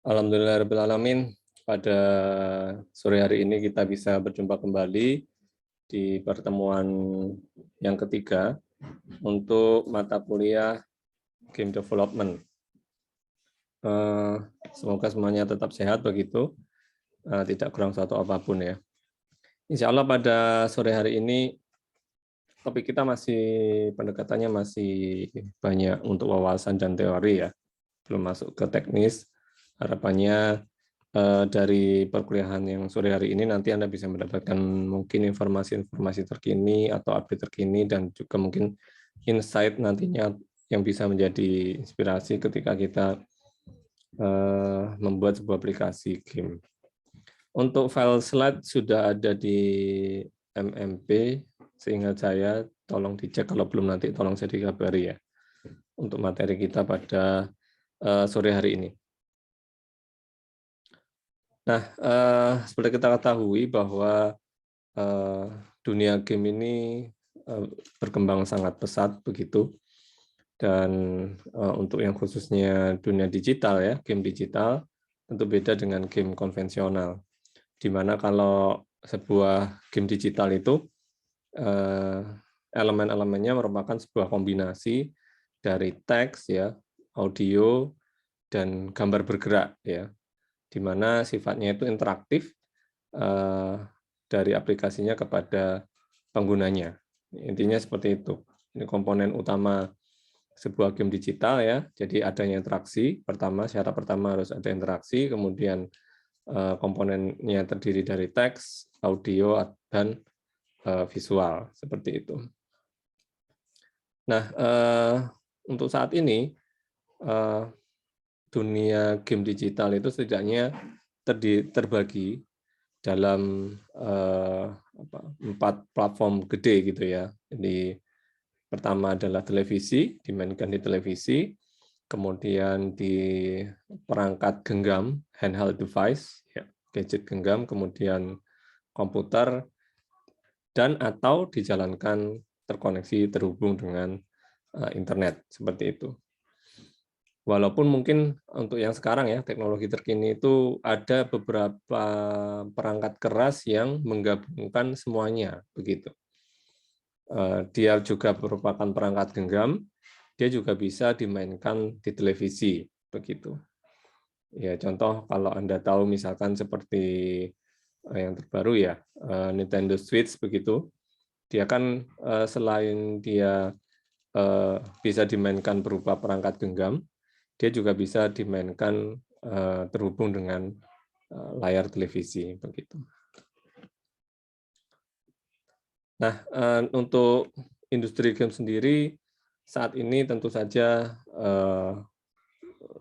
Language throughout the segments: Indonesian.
Alhamdulillahirrahmanirrahim. Pada sore hari ini kita bisa berjumpa kembali di pertemuan yang ketiga untuk mata kuliah Game Development. Semoga semuanya tetap sehat begitu, tidak kurang satu apapun ya. Insya Allah pada sore hari ini topik kita pendekatannya masih banyak untuk wawasan dan teori ya, belum masuk ke teknis. Harapannya dari perkuliahan yang sore hari ini nanti Anda bisa mendapatkan mungkin informasi-informasi terkini atau update terkini dan juga mungkin insight nantinya yang bisa menjadi inspirasi ketika kita membuat sebuah aplikasi game. Untuk file slide sudah ada di MMP, seingat saya tolong dicek, kalau belum nanti tolong saya dikabari ya untuk materi kita pada sore hari ini. Nah, seperti kita ketahui bahwa dunia game ini berkembang sangat pesat begitu, dan untuk yang khususnya dunia digital ya, game digital tentu beda dengan game konvensional, di mana kalau sebuah game digital itu elemen-elemennya merupakan sebuah kombinasi dari teks ya, audio, dan gambar bergerak ya, di mana sifatnya itu interaktif dari aplikasinya kepada penggunanya. Intinya seperti itu. Ini komponen utama sebuah game digital ya. Jadi adanya interaksi. Syarat pertama harus ada interaksi, kemudian komponennya terdiri dari teks, audio, dan visual seperti itu. Nah, untuk saat ini dunia game digital itu setidaknya terbagi dalam 4 platform gede gitu ya. Jadi pertama adalah televisi, dimainkan di televisi, kemudian di perangkat genggam, handheld device, ya, gadget genggam, kemudian komputer, dan atau dijalankan terkoneksi terhubung dengan internet seperti itu. Walaupun mungkin untuk yang sekarang ya, teknologi terkini itu ada beberapa perangkat keras yang menggabungkan semuanya begitu. Dia juga merupakan perangkat genggam, dia juga bisa dimainkan di televisi begitu. Ya, contoh kalau Anda tahu misalkan seperti yang terbaru ya, Nintendo Switch begitu. Dia kan selain dia bisa dimainkan berupa perangkat genggam, dia juga bisa dimainkan terhubung dengan layar televisi begitu. Nah, untuk industri game sendiri saat ini tentu saja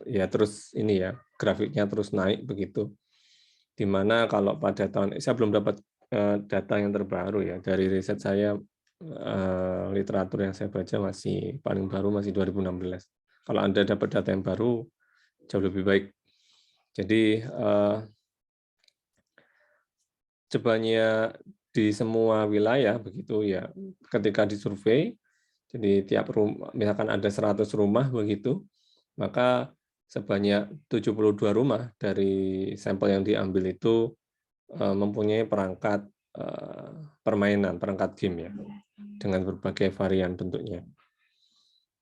ya terus ini ya, grafiknya terus naik begitu. Di mana kalau pada saya belum dapat data yang terbaru ya, dari riset saya, literatur yang saya baca masih paling baru masih 2016. Kalau Anda dapat data yang baru, jauh lebih baik. Jadi sebanyak di semua wilayah begitu ya, ketika disurvei, jadi tiap rumah, misalkan ada 100 rumah begitu, maka sebanyak 72 rumah dari sampel yang diambil itu mempunyai perangkat permainan, perangkat game ya, dengan berbagai varian bentuknya.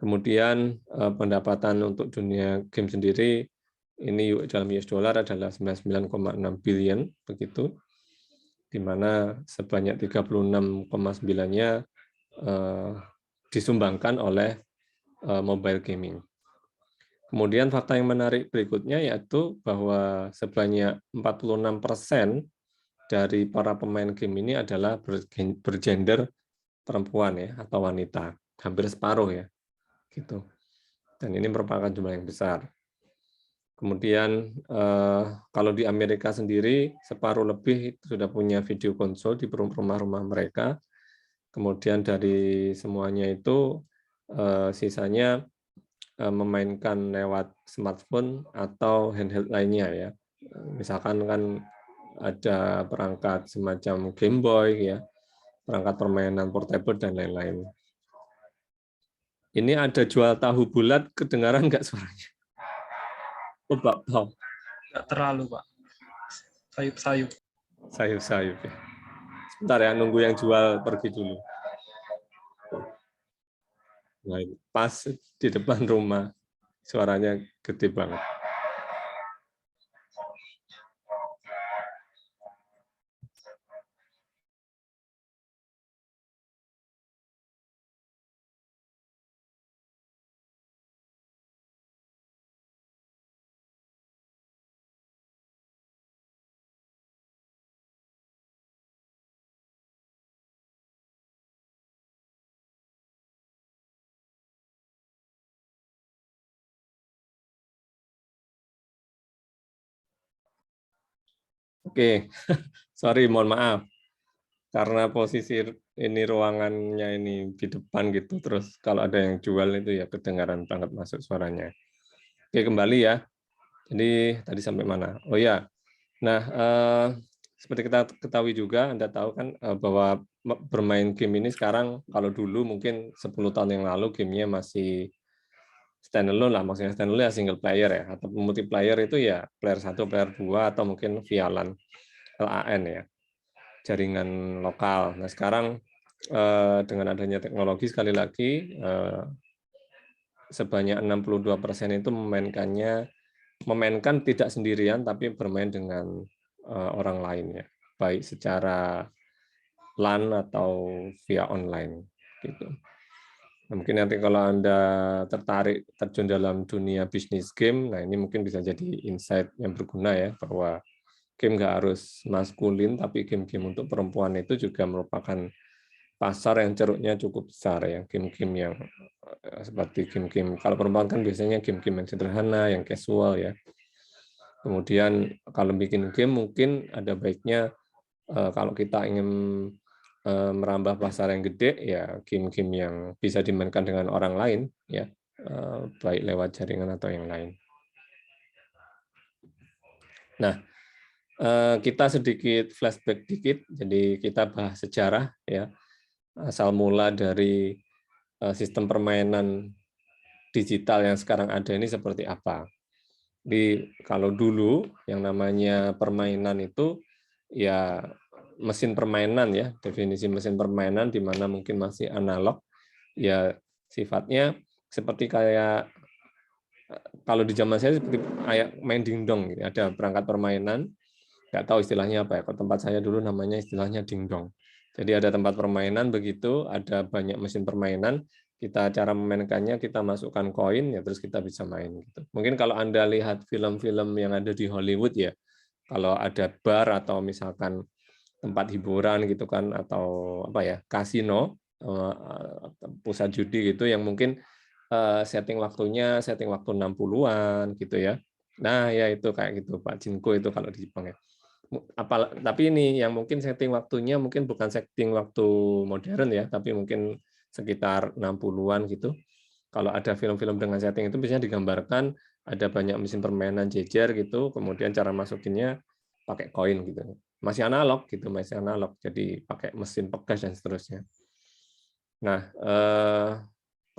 Kemudian pendapatan untuk dunia game sendiri ini dalam US dollar adalah 99,6 billion begitu, di mana sebanyak 36,9-nya disumbangkan oleh mobile gaming. Kemudian fakta yang menarik berikutnya yaitu bahwa sebanyak 46% dari para pemain game ini adalah bergender perempuan ya, atau wanita, hampir separuh ya, gitu. Dan ini merupakan jumlah yang besar. Kemudian kalau di Amerika sendiri separuh lebih sudah punya video konsol di rumah-rumah mereka. Kemudian dari semuanya itu sisanya memainkan lewat smartphone atau handheld lainnya ya. Misalkan kan ada perangkat semacam Game Boy ya, perangkat permainan portable dan lain-lain. Ini ada jual tahu bulat, kedengaran nggak suaranya? Oh, bakpao. Nggak terlalu, Pak. Sayup-sayup. Sayup-sayup ya. Sebentar ya, nunggu yang jual pergi dulu. Nah, ini pas di depan rumah, suaranya gede banget. Oke, sorry, mohon maaf. Karena posisi ini ruangannya ini di depan gitu, terus kalau ada yang jual itu ya kedengaran banget masuk suaranya. Oke, kembali ya. Jadi tadi sampai mana? Oh ya, nah seperti kita ketahui juga, Anda tahu kan bahwa bermain game ini sekarang, kalau dulu mungkin 10 tahun yang lalu gamenya masih standalone lah, maksudnya standalone ya single player ya, atau multiplayer itu ya player 1, player 2, atau mungkin via LAN, LAN ya, jaringan lokal. Nah sekarang dengan adanya teknologi sekali lagi sebanyak 62% itu memainkan tidak sendirian tapi bermain dengan orang lain ya, baik secara LAN atau via online gitu. Nah, mungkin nanti kalau Anda tertarik terjun dalam dunia bisnis game, nah ini mungkin bisa jadi insight yang berguna ya, bahwa game nggak harus maskulin, tapi game-game untuk perempuan itu juga merupakan pasar yang ceruknya cukup besar ya, game-game yang seperti game-game, kalau perempuan kan biasanya game-game yang sederhana, yang casual ya. Kemudian kalau bikin game mungkin ada baiknya kalau kita ingin merambah pasar yang gede ya game-game yang bisa dimainkan dengan orang lain ya, baik lewat jaringan atau yang lain. Nah, kita sedikit flashback dikit, jadi kita bahas sejarah ya, asal mula dari sistem permainan digital yang sekarang ada ini seperti apa. Di kalau dulu yang namanya permainan itu ya mesin permainan ya, definisi mesin permainan di mana mungkin masih analog, ya sifatnya seperti kayak kalau di zaman saya seperti kayak main dingdong, gitu. Ada perangkat permainan, nggak tahu istilahnya apa ya. Kalau tempat saya dulu namanya istilahnya dingdong. Jadi ada tempat permainan begitu, ada banyak mesin permainan. Kita cara memainkannya kita masukkan koin ya terus kita bisa main gitu. Mungkin kalau Anda lihat film-film yang ada di Hollywood ya, kalau ada bar atau misalkan tempat hiburan gitu kan atau apa ya, kasino, pusat judi gitu yang mungkin setting waktu 60-an gitu ya. Nah, ya itu kayak gitu Pak Jinko itu kalau di Jepang ya. Tapi ini yang mungkin setting waktunya mungkin bukan setting waktu modern ya, tapi mungkin sekitar 60-an gitu. Kalau ada film-film dengan setting itu biasanya digambarkan ada banyak mesin permainan jejer gitu, kemudian cara masukinnya pakai koin gitu. Masih analog gitu, masih analog. Jadi pakai mesin pegas dan seterusnya. Nah,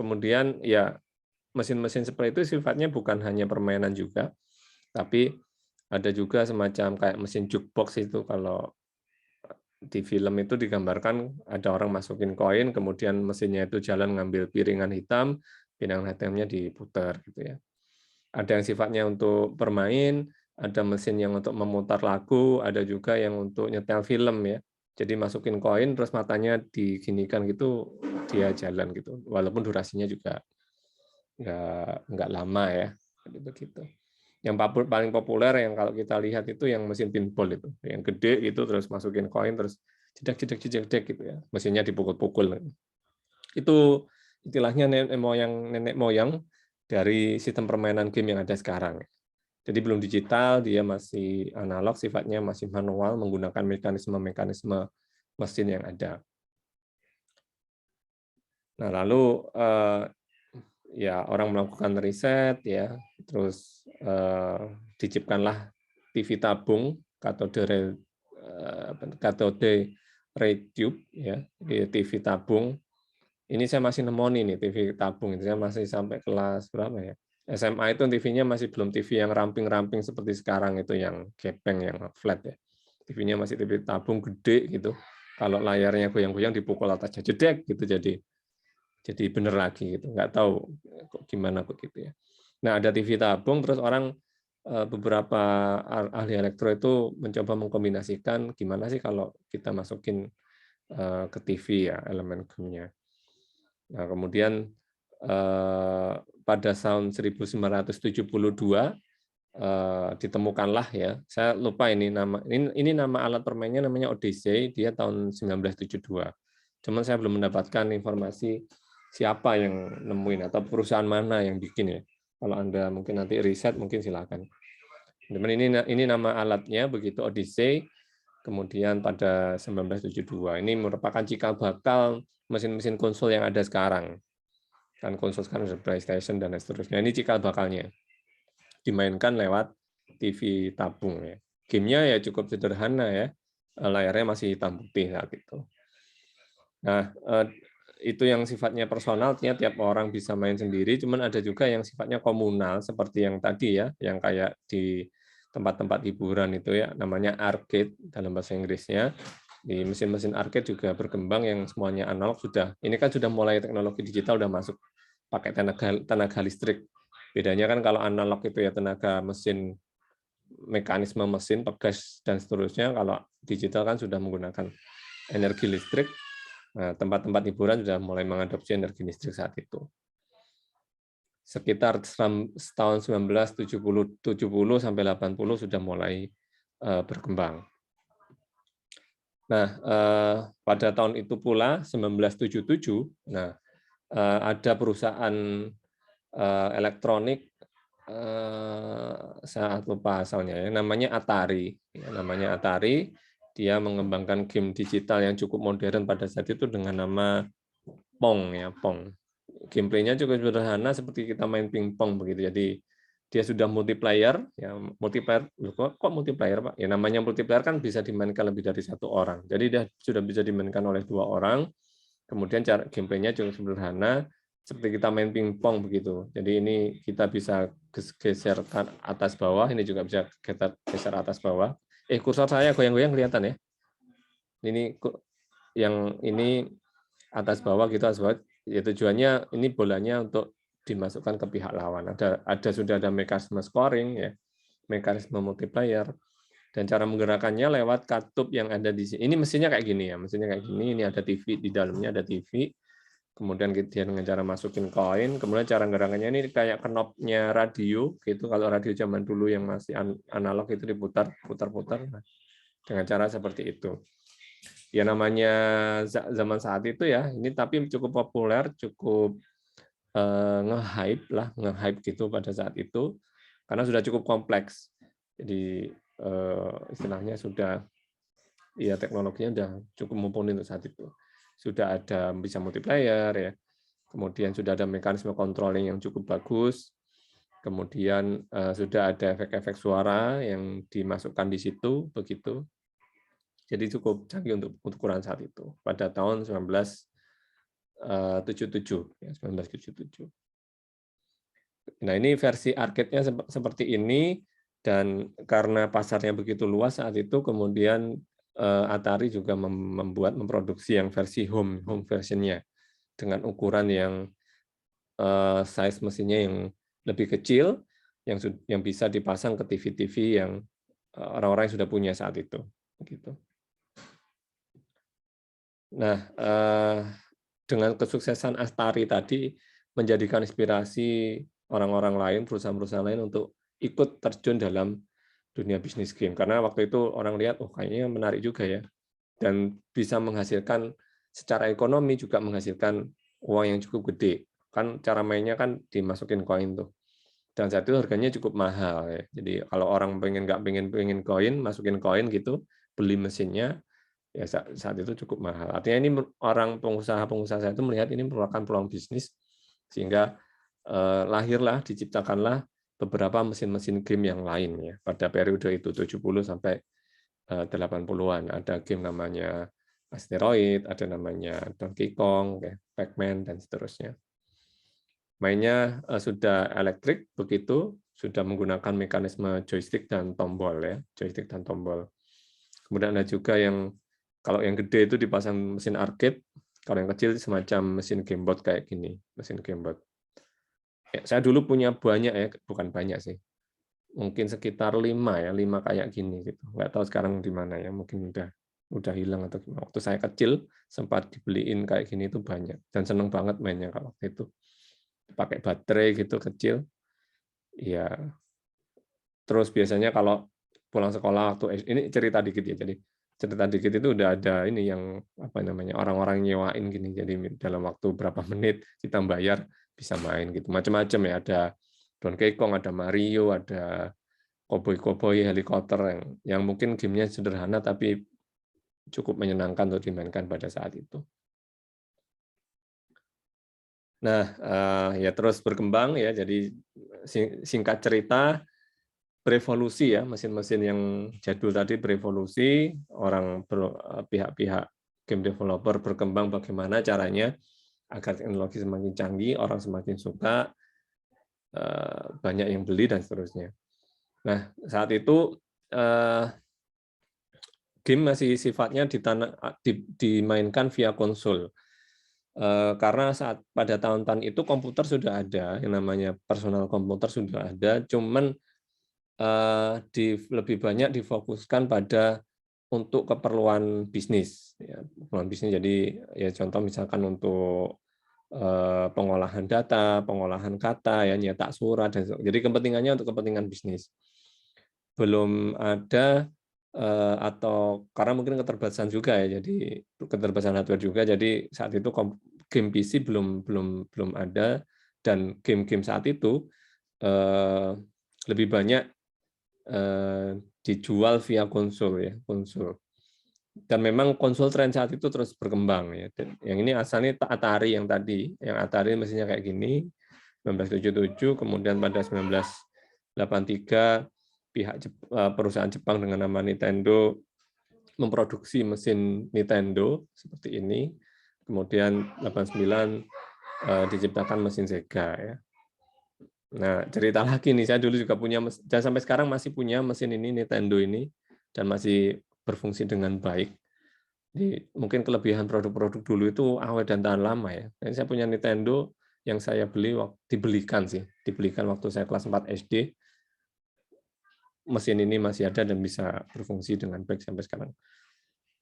kemudian ya mesin-mesin seperti itu sifatnya bukan hanya permainan juga, tapi ada juga semacam kayak mesin jukebox itu kalau di film itu digambarkan ada orang masukin koin, kemudian mesinnya itu jalan ngambil piringan hitamnya diputar gitu ya. Ada yang sifatnya untuk bermain, ada mesin yang untuk memutar lagu, ada juga yang untuk nyetel film ya. Jadi masukin koin terus matanya diginikan gitu dia jalan gitu. Walaupun durasinya juga nggak lama ya. Jadi begitu. Yang paling populer yang kalau kita lihat itu yang mesin pinball itu, yang gede itu terus masukin koin terus jedek gitu ya. Mesinnya dipukul-pukul. Itu istilahnya nenek moyang dari sistem permainan game yang ada sekarang. Jadi belum digital, dia masih analog, sifatnya masih manual, menggunakan mekanisme-mekanisme mesin yang ada. Nah, lalu ya orang melakukan riset ya, terus diciptakanlah TV tabung katode ray tube ya, TV tabung. Ini saya masih nemoni nih TV tabung, itu saya masih sampai kelas berapa ya? SMA itu TV-nya masih belum TV yang ramping-ramping seperti sekarang itu yang gepeng, yang flat ya. TV-nya masih TV tabung gede gitu. Kalau layarnya goyang-goyang dipukul atasnya jedek gitu, jadi bener lagi gitu. Nggak tahu kok gimana kok gitu ya. Nah, ada TV tabung, terus orang beberapa ahli elektro itu mencoba mengkombinasikan gimana sih kalau kita masukin ke TV ya elemen GEM-nya. Nah, kemudian pada tahun 1972 ditemukanlah ya, saya lupa ini nama alat permainnya namanya Odyssey, dia tahun 1972. Cuman saya belum mendapatkan informasi siapa yang nemuin atau perusahaan mana yang bikin ya. Kalau Anda mungkin nanti riset mungkin silakan. Ini nama alatnya begitu, Odyssey. Kemudian pada 1972 ini merupakan cikal bakal mesin-mesin konsol yang ada sekarang. Kan konsol sekarang sudah PlayStation dan seterusnya. Ini cikal bakalnya. Dimainkan lewat TV tabung ya. Gamenya ya cukup sederhana ya. Layarnya masih hitam putih saat itu. Nah, itu yang sifatnya personal, tiap orang bisa main sendiri, cuman ada juga yang sifatnya komunal seperti yang tadi ya, yang kayak di tempat-tempat hiburan itu ya, namanya arcade dalam bahasa Inggrisnya. Di mesin-mesin arcade juga berkembang yang semuanya analog sudah. Ini kan sudah mulai teknologi digital udah masuk pakai tenaga listrik. Bedanya kan kalau analog itu ya tenaga mesin, mekanisme mesin, pegas dan seterusnya. Kalau digital kan sudah menggunakan energi listrik. Nah, tempat-tempat hiburan sudah mulai mengadopsi energi listrik saat itu. Sekitar tahun 1970 sampai 80 sudah mulai berkembang. Nah, pada tahun itu pula 1977, nah ada perusahaan elektronik, saya lupa asalnya ya, namanya Atari. Namanya Atari, dia mengembangkan game digital yang cukup modern pada saat itu dengan nama Pong ya, Pong. Gameplaynya cukup sederhana seperti kita main pingpong begitu. Jadi dia sudah multiplayer, ya multiplayer. Kok multiplayer Pak? Ya namanya multiplayer kan bisa dimainkan lebih dari satu orang. Jadi dia sudah bisa dimainkan oleh 2 orang. Kemudian cara gameplaynya cukup sederhana, seperti kita main pingpong begitu. Jadi ini kita bisa geser atas bawah, ini juga bisa geser atas bawah. Kursor saya goyang-goyang kelihatan ya. Ini yang ini atas bawah gitu, atas bawah. Ya tujuannya ini bolanya untuk dimasukkan ke pihak lawan. Sudah ada mekanisme scoring ya, mekanisme multiplayer, dan cara menggerakkannya lewat katup yang ada di sini. Ini mesinnya kayak gini ya, mesinnya kayak gini. Ini ada TV di dalamnya, ada TV. Kemudian dia dengan cara masukin koin, kemudian cara gerakannya ini kayak knopnya radio gitu. Kalau radio zaman dulu yang masih analog itu diputar, putar-putar. Dengan cara seperti itu. Ya namanya zaman saat itu ya, ini tapi cukup populer, cukup nge-hype gitu pada saat itu, karena sudah cukup kompleks. Jadi istilahnya sudah, ya teknologinya sudah cukup mumpuni untuk saat itu. Sudah ada bisa multiplayer ya, kemudian sudah ada mekanisme controlling yang cukup bagus, kemudian sudah ada efek-efek suara yang dimasukkan di situ begitu. Jadi cukup canggih untuk ukuran saat itu pada tahun 1977 ya, 1977. Nah, ini versi arcade-nya seperti ini, dan karena pasarnya begitu luas saat itu, kemudian Atari juga memproduksi yang versi home version-nya dengan ukuran yang size mesinnya yang lebih kecil, yang bisa dipasang ke TV-TV yang orang-orang yang sudah punya saat itu. Begitu. Nah, dengan kesuksesan Atari tadi menjadikan inspirasi orang-orang lain, perusahaan-perusahaan lain untuk ikut terjun dalam dunia bisnis game. Karena waktu itu orang lihat, oh kayaknya menarik juga ya. Dan bisa menghasilkan secara ekonomi juga menghasilkan uang yang cukup gede. Kan cara mainnya kan dimasukin koin tuh. Dan saat itu harganya cukup mahal ya. Jadi kalau orang nggak pengen koin, masukin koin gitu, beli mesinnya, ya saat itu cukup mahal. Artinya ini orang pengusaha-pengusaha saya itu melihat ini merupakan peluang bisnis, sehingga lahirlah, diciptakanlah beberapa mesin-mesin game yang lain ya pada periode itu 70 sampai 80-an. Ada game namanya Asteroid, ada namanya Donkey Kong, Pac-Man dan seterusnya. Mainnya sudah elektrik, begitu sudah menggunakan mekanisme joystick dan tombol ya, joystick dan tombol. Kemudian ada juga yang kalau yang gede itu dipasang mesin arcade, kalau yang kecil semacam mesin gamebot kayak gini, mesin gamebot. Ya, saya dulu punya banyak ya, bukan banyak sih, mungkin sekitar 5 ya, 5 kayak gini gitu. Nggak tahu sekarang di mana ya, mungkin udah hilang atau gimana. Waktu saya kecil sempat dibeliin kayak gini itu banyak dan seneng banget mainnya kalau waktu itu. Pakai baterai gitu kecil. Ya, terus biasanya kalau pulang sekolah waktu ini cerita dikit ya. Jadi cerita dikit itu udah ada ini yang apa namanya orang-orang nyewain gini. Jadi dalam waktu berapa menit kita bayar bisa main gitu. Macam-macam ya. Ada Donkey Kong, ada Mario, ada koboi-koboi helikopter yang mungkin gamenya sederhana tapi cukup menyenangkan untuk dimainkan pada saat itu. Nah, ya terus berkembang ya. Jadi singkat cerita berevolusi ya, mesin-mesin yang jadul tadi berevolusi, pihak-pihak game developer berkembang bagaimana caranya agar teknologi semakin canggih, orang semakin suka, banyak yang beli dan seterusnya. Nah, saat itu game masih sifatnya dimainkan via konsol. Karena pada tahun-tahun itu komputer sudah ada, yang namanya personal komputer sudah ada, cuman lebih banyak difokuskan pada untuk keperluan bisnis. Ya, keperluan bisnis jadi ya contoh misalkan untuk pengolahan data, pengolahan kata, ya nyetak surat, dan jadi kepentingannya untuk kepentingan bisnis. Belum ada atau karena mungkin keterbatasan juga ya, jadi keterbatasan hardware juga, jadi saat itu game PC belum ada, dan game-game saat itu lebih banyak dijual via konsol ya, konsol. Dan memang konsol tren saat itu terus berkembang ya. Dan yang ini asalnya Atari yang tadi, yang Atari mesinnya kayak gini, 1977, kemudian pada 1983 perusahaan Jepang dengan nama Nintendo memproduksi mesin Nintendo seperti ini. Kemudian 89 diciptakan mesin Sega ya. Nah, cerita lagi nih, saya dulu juga punya, dan sampai sekarang masih punya mesin ini, Nintendo ini, dan masih berfungsi dengan baik. Jadi, mungkin kelebihan produk-produk dulu itu awet dan tahan lama ya. Dan saya punya Nintendo yang saya dibelikan waktu saya kelas 4 SD. Mesin ini masih ada dan bisa berfungsi dengan baik sampai sekarang.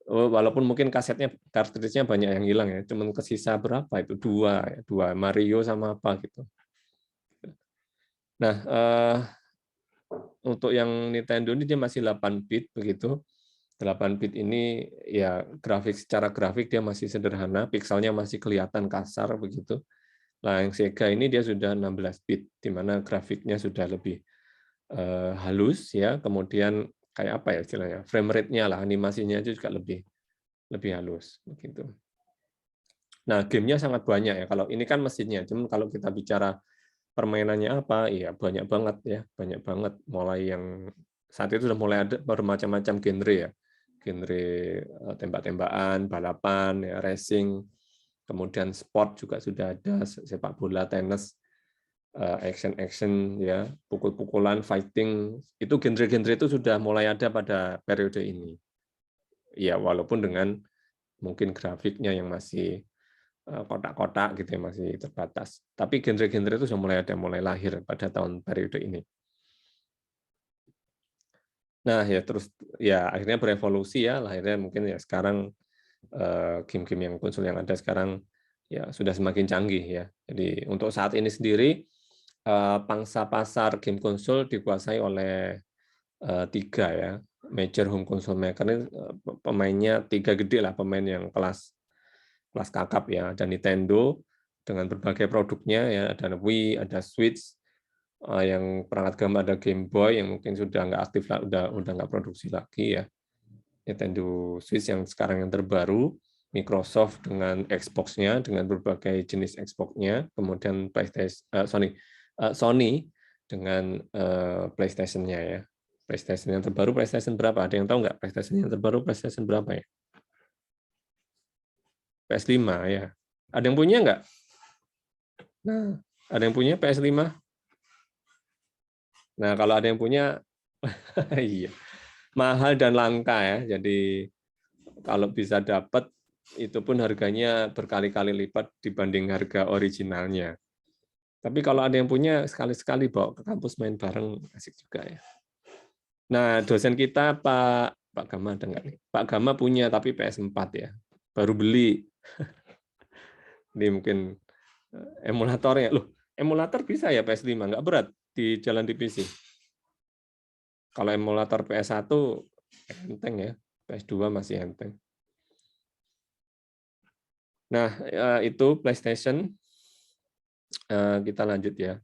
Walaupun mungkin kasetnya, kartridge-nya banyak yang hilang ya, cuman kesisa berapa itu? Dua Mario sama apa gitu. Nah, untuk yang Nintendo ini dia masih 8 bit begitu. 8 bit ini ya secara grafik dia masih sederhana, pixelnya masih kelihatan kasar begitu. Nah, yang Sega ini dia sudah 16 bit di mana grafiknya sudah lebih halus ya, kemudian kayak apa ya istilahnya? Frame rate-nya lah, animasinya itu juga lebih halus begitu. Nah, gamenya sangat banyak ya. Kalau ini kan mesinnya, cuman kalau kita bicara permainannya apa? Iya, banyak banget ya, banyak banget. Mulai yang saat itu sudah mulai ada bermacam-macam genre ya. Genre tembak-tembakan, balapan, ya, racing, kemudian sport juga sudah ada, sepak bola, tenis, action-action ya, pukul-pukulan, fighting. Itu genre-genre itu sudah mulai ada pada periode ini. Ya, walaupun dengan mungkin grafiknya yang masih kotak-kotak gitu ya, masih terbatas. Tapi genre-genre itu sudah mulai lahir pada tahun periode ini. Nah, ya terus ya akhirnya berevolusi ya, lahirnya mungkin ya sekarang game-game yang konsol yang ada sekarang ya sudah semakin canggih ya. Jadi untuk saat ini sendiri pangsa pasar game konsol dikuasai oleh 3 ya. Major home console maker ini pemainnya 3 gede lah, pemain yang kelas kakap ya. Ada Nintendo dengan berbagai produknya ya, ada Wii, ada Switch, yang perangkat gambar ada Game Boy yang mungkin sudah nggak aktif lah, udah nggak produksi lagi ya. Nintendo Switch yang sekarang yang terbaru, Microsoft dengan Xbox-nya, dengan berbagai jenis Xbox-nya, kemudian Sony dengan PlayStation-nya ya. PlayStation yang terbaru, PlayStation berapa? Ada yang tahu nggak PlayStation yang terbaru, PlayStation berapa ya? PS5 ya. Ada yang punya nggak? Nah, Ada yang punya PS5? Nah, kalau ada yang punya, iya, mahal dan langka ya. Jadi kalau bisa dapat, itu pun harganya berkali-kali lipat dibanding harga originalnya. Tapi kalau ada yang punya, sekali-sekali bawa ke kampus main bareng, asik juga ya. Nah, dosen kita Pak Gama ada nggak nih? Pak Gama punya, tapi PS4 ya. Baru beli. Ini mungkin emulatornya. Loh, emulator bisa ya PS5? Nggak berat di jalan di PC. Kalau emulator PS1 enteng ya, PS2 masih enteng. Nah, itu PlayStation. Kita lanjut ya.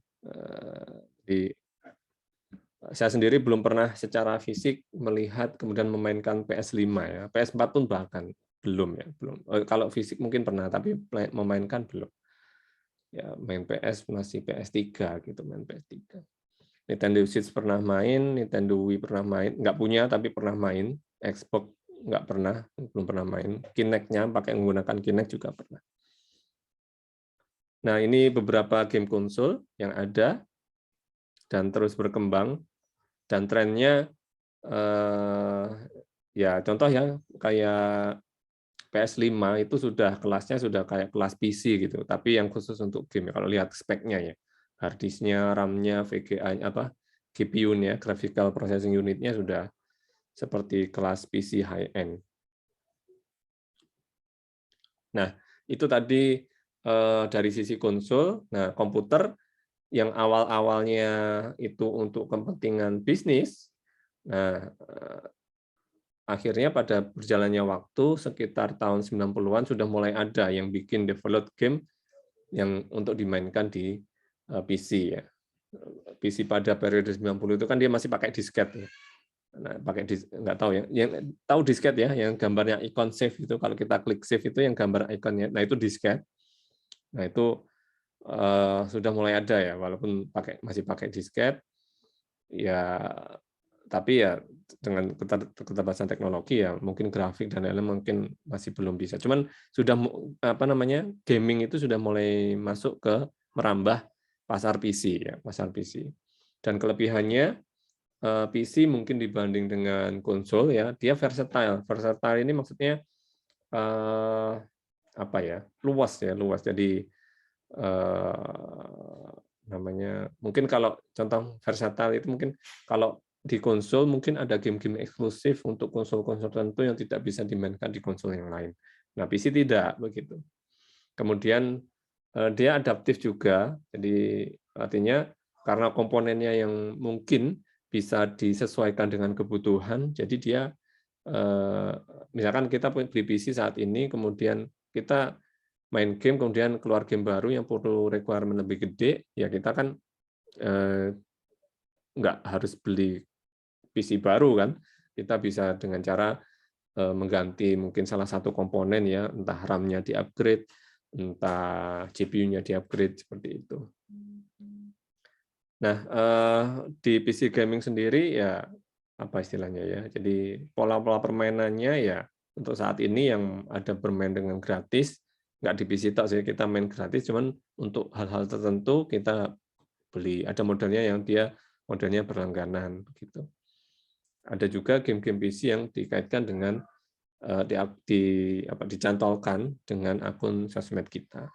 Saya sendiri belum pernah secara fisik melihat kemudian memainkan PS5 ya. PS4 pun bahkan belum ya, belum. Kalau fisik mungkin pernah, tapi memainkan belum. Ya, main PS masih PS3 gitu, main PS3. Nintendo Switch pernah main, Nintendo Wii pernah main, nggak punya tapi pernah main, Xbox nggak pernah, belum pernah main, Kinect-nya pakai menggunakan Kinect juga pernah. Nah, ini beberapa game konsol yang ada dan terus berkembang, dan trennya ya contoh ya kayak PS5 itu sudah kelasnya sudah kayak kelas PC gitu, tapi yang khusus untuk game. Kalau lihat speknya ya, hard disk-nya, RAM-nya, VGA apa GPU-nya, graphical processing unit-nya sudah seperti kelas PC high end. Nah, itu tadi dari sisi konsol. Nah, komputer yang awal-awalnya itu untuk kepentingan bisnis, nah akhirnya pada berjalannya waktu sekitar tahun 90-an sudah mulai ada yang bikin develop game yang untuk dimainkan di PC ya. PC pada periode 90 itu kan dia masih pakai disket ya. Nah, pakai nggak tahu ya. Yang tahu disket ya, yang gambarnya ikon save itu kalau kita klik save itu yang gambar ikonnya. Nah, itu disket. Nah, itu sudah mulai ada ya, walaupun masih pakai disket ya, tapi ya dengan keterbatasan teknologi ya mungkin grafik dan lain-lain mungkin masih belum bisa. Cuman sudah apa namanya gaming itu sudah mulai masuk ke merambah pasar PC ya, pasar PC. Dan kelebihannya PC mungkin dibanding dengan konsol ya, dia versatile. Versatile ini maksudnya apa ya? Luas ya, luas. Jadi namanya mungkin kalau contoh versatile itu mungkin kalau di konsol mungkin ada game-game eksklusif untuk konsol-konsol tertentu yang tidak bisa dimainkan di konsol yang lain. Nah, PC tidak begitu. Kemudian dia adaptif juga, jadi artinya karena komponennya yang mungkin bisa disesuaikan dengan kebutuhan, jadi dia misalkan kita beli PC saat ini, kemudian kita main game, kemudian keluar game baru yang perlu requirement lebih gede, ya kita kan nggak harus beli PC baru kan, kita bisa dengan cara mengganti mungkin salah satu komponen ya, entah RAM-nya di-upgrade, entah GPU-nya di-upgrade seperti itu. Nah, di PC gaming sendiri ya apa istilahnya ya, jadi pola-pola permainannya ya untuk saat ini yang ada bermain dengan gratis, nggak di PC tok sih, kita main gratis, cuman untuk hal-hal tertentu kita beli. Ada modelnya yang dia modelnya berlangganan gitu. Ada juga game-game PC yang dikaitkan dengan dicantolkan dengan akun sosmed kita.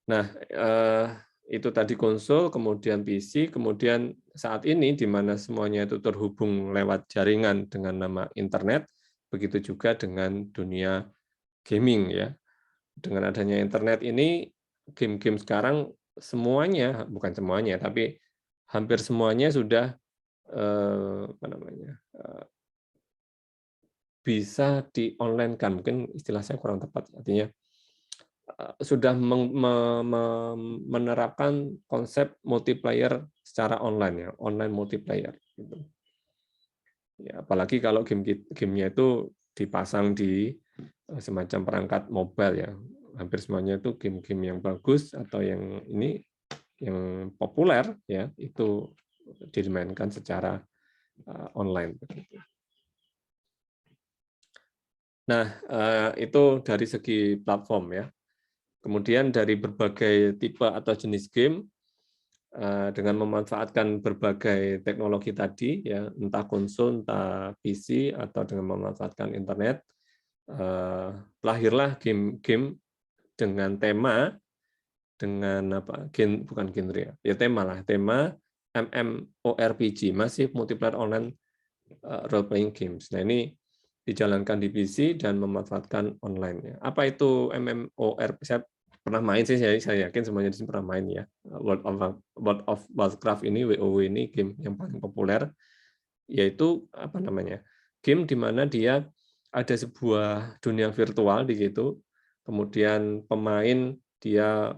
Nah, itu tadi konsol, kemudian PC, kemudian saat ini di mana semuanya itu terhubung lewat jaringan dengan nama internet, begitu juga dengan dunia gaming ya. Dengan adanya internet ini, game-game sekarang semuanya, bukan semuanya, tapi hampir semuanya sudah bisa di-online-kan, mungkin istilah saya kurang tepat, artinya sudah menerapkan konsep multiplayer secara online ya, online multiplayer gitu. Ya, apalagi kalau gamenya itu dipasang di semacam perangkat mobile ya, hampir semuanya itu game-game yang bagus atau yang ini yang populer ya itu dimainkan secara online begitu. Nah, itu dari segi platform ya. Kemudian dari berbagai tipe atau jenis game, dengan memanfaatkan berbagai teknologi tadi, ya, entah konsol, entah PC, atau dengan memanfaatkan internet, lahirlah game-game dengan tema, dengan apa? Bukan genre ya, tema lah, tema MMORPG, Massive Multiplayer Online Role Playing Games. Nah, ini dijalankan di PC dan memanfaatkan online. Apa itu MMORPG? Saya pernah main sih, saya yakin semuanya di sini pernah main ya. World of Warcraft ini, WoW ini game yang paling populer, yaitu apa namanya? Game di mana dia ada sebuah dunia virtual di situ, kemudian pemain dia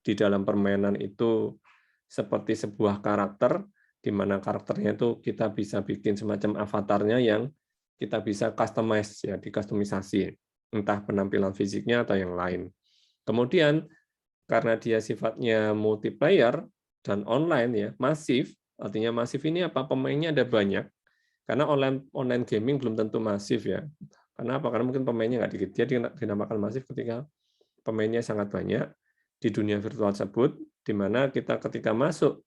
di dalam permainan itu seperti sebuah karakter, di mana karakternya itu kita bisa bikin semacam avatarnya yang kita bisa customize, ya, dikustomisasi, entah penampilan fisiknya atau yang lain. Kemudian karena dia sifatnya multiplayer dan online, ya, masif, artinya masif ini apa? Pemainnya ada banyak. Karena online gaming belum tentu masif, ya. Karena apa? Karena mungkin pemainnya nggak dikit. Dia dinamakan masif ketika pemainnya sangat banyak di dunia virtual tersebut, di mana kita ketika masuk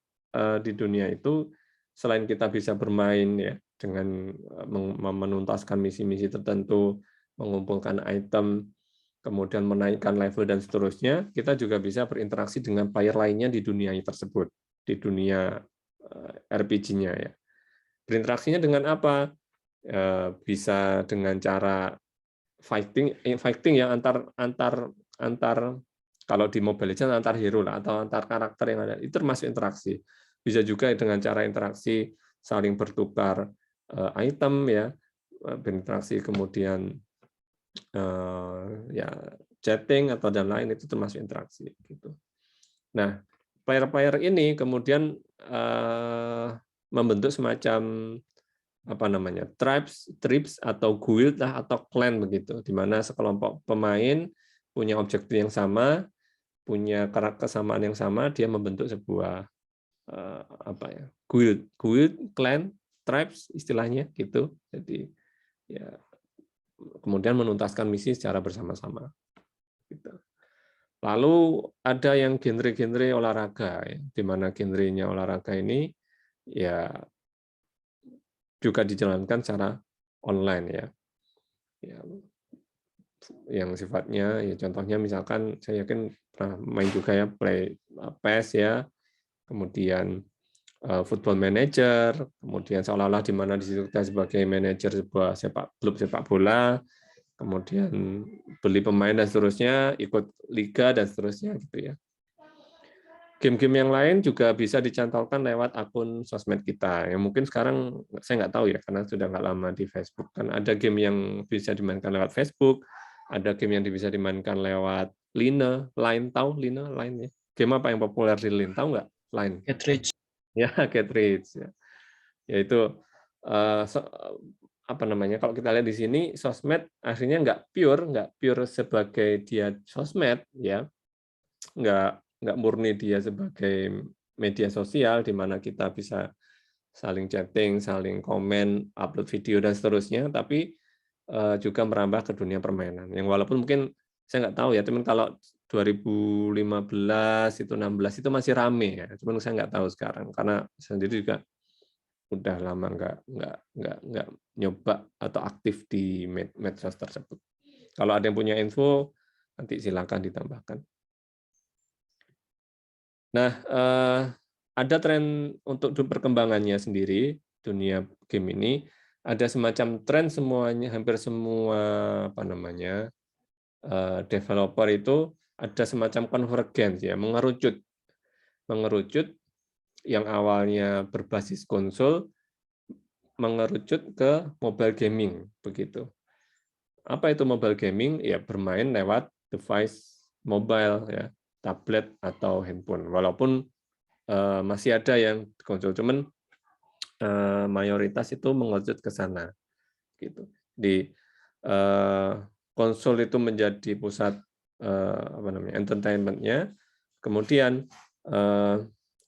di dunia itu, selain kita bisa bermain, ya, dengan menuntaskan misi-misi tertentu, mengumpulkan item, kemudian menaikkan level dan seterusnya, kita juga bisa berinteraksi dengan player lainnya di dunia tersebut, di dunia RPG-nya, ya. Berinteraksinya dengan apa? Bisa dengan cara fighting yang antar kalau di Mobile Legends antar hero lah, atau antar karakter yang ada, itu termasuk interaksi. Bisa juga dengan cara interaksi saling bertukar item, ya, berinteraksi, kemudian ya chatting atau dan lain, itu termasuk interaksi gitu. Nah, player-player ini kemudian membentuk semacam apa namanya, tribes atau guild lah, atau clan begitu, di mana sekelompok pemain punya objektif yang sama, punya karakter kesamaan yang sama, dia membentuk sebuah apa ya, guild, clan, tribes istilahnya gitu. Jadi ya kemudian menuntaskan misi secara bersama-sama. Gitu. Lalu ada yang genre-genre olahraga, ya, di mana genrenya olahraga ini ya juga dijalankan secara online, ya. Ya, yang sifatnya ya contohnya misalkan saya yakin pernah main juga ya, PES, ya, kemudian Football Manager, kemudian seolah-olah di mana di situ kita sebagai manajer sebuah klub sepak bola, kemudian beli pemain dan seterusnya, ikut liga dan seterusnya gitu ya. Game-game yang lain juga bisa dicantolkan lewat akun sosmed kita. Yang mungkin sekarang saya nggak tahu ya, karena sudah nggak lama di Facebook. Kan ada game yang bisa dimainkan lewat Facebook, ada game yang bisa dimainkan lewat Line, tahu Line ya. Game apa yang populer di Line, tahu nggak? Line. Get rich. Ya, Get Rich. Ya. Yaitu apa namanya? Kalau kita lihat di sini, sosmed akhirnya nggak pure sebagai dia sosmed, ya, nggak murni dia sebagai media sosial di mana kita bisa saling chatting, saling komen, upload video dan seterusnya, tapi juga merambah ke dunia permainan. Yang walaupun mungkin saya nggak tahu ya, teman, kalau 2015 itu 16 itu masih rame ya, cuman saya nggak tahu sekarang karena sendiri juga udah lama nggak nyoba atau aktif di medsos tersebut. Kalau ada yang punya info, nanti silakan ditambahkan. Nah, ada tren untuk perkembangannya sendiri, dunia game ini, ada semacam tren semuanya, hampir semua apa namanya, developer itu ada semacam convergence, ya, mengerucut yang awalnya berbasis konsol, mengerucut ke mobile gaming, begitu. Apa itu mobile gaming? Ya, bermain lewat device mobile, ya, tablet atau handphone. Walaupun masih ada yang konsol, cuman mayoritas itu mengerucut ke sana, gitu. Di konsol itu menjadi pusat apa namanya, entertainment-nya. Kemudian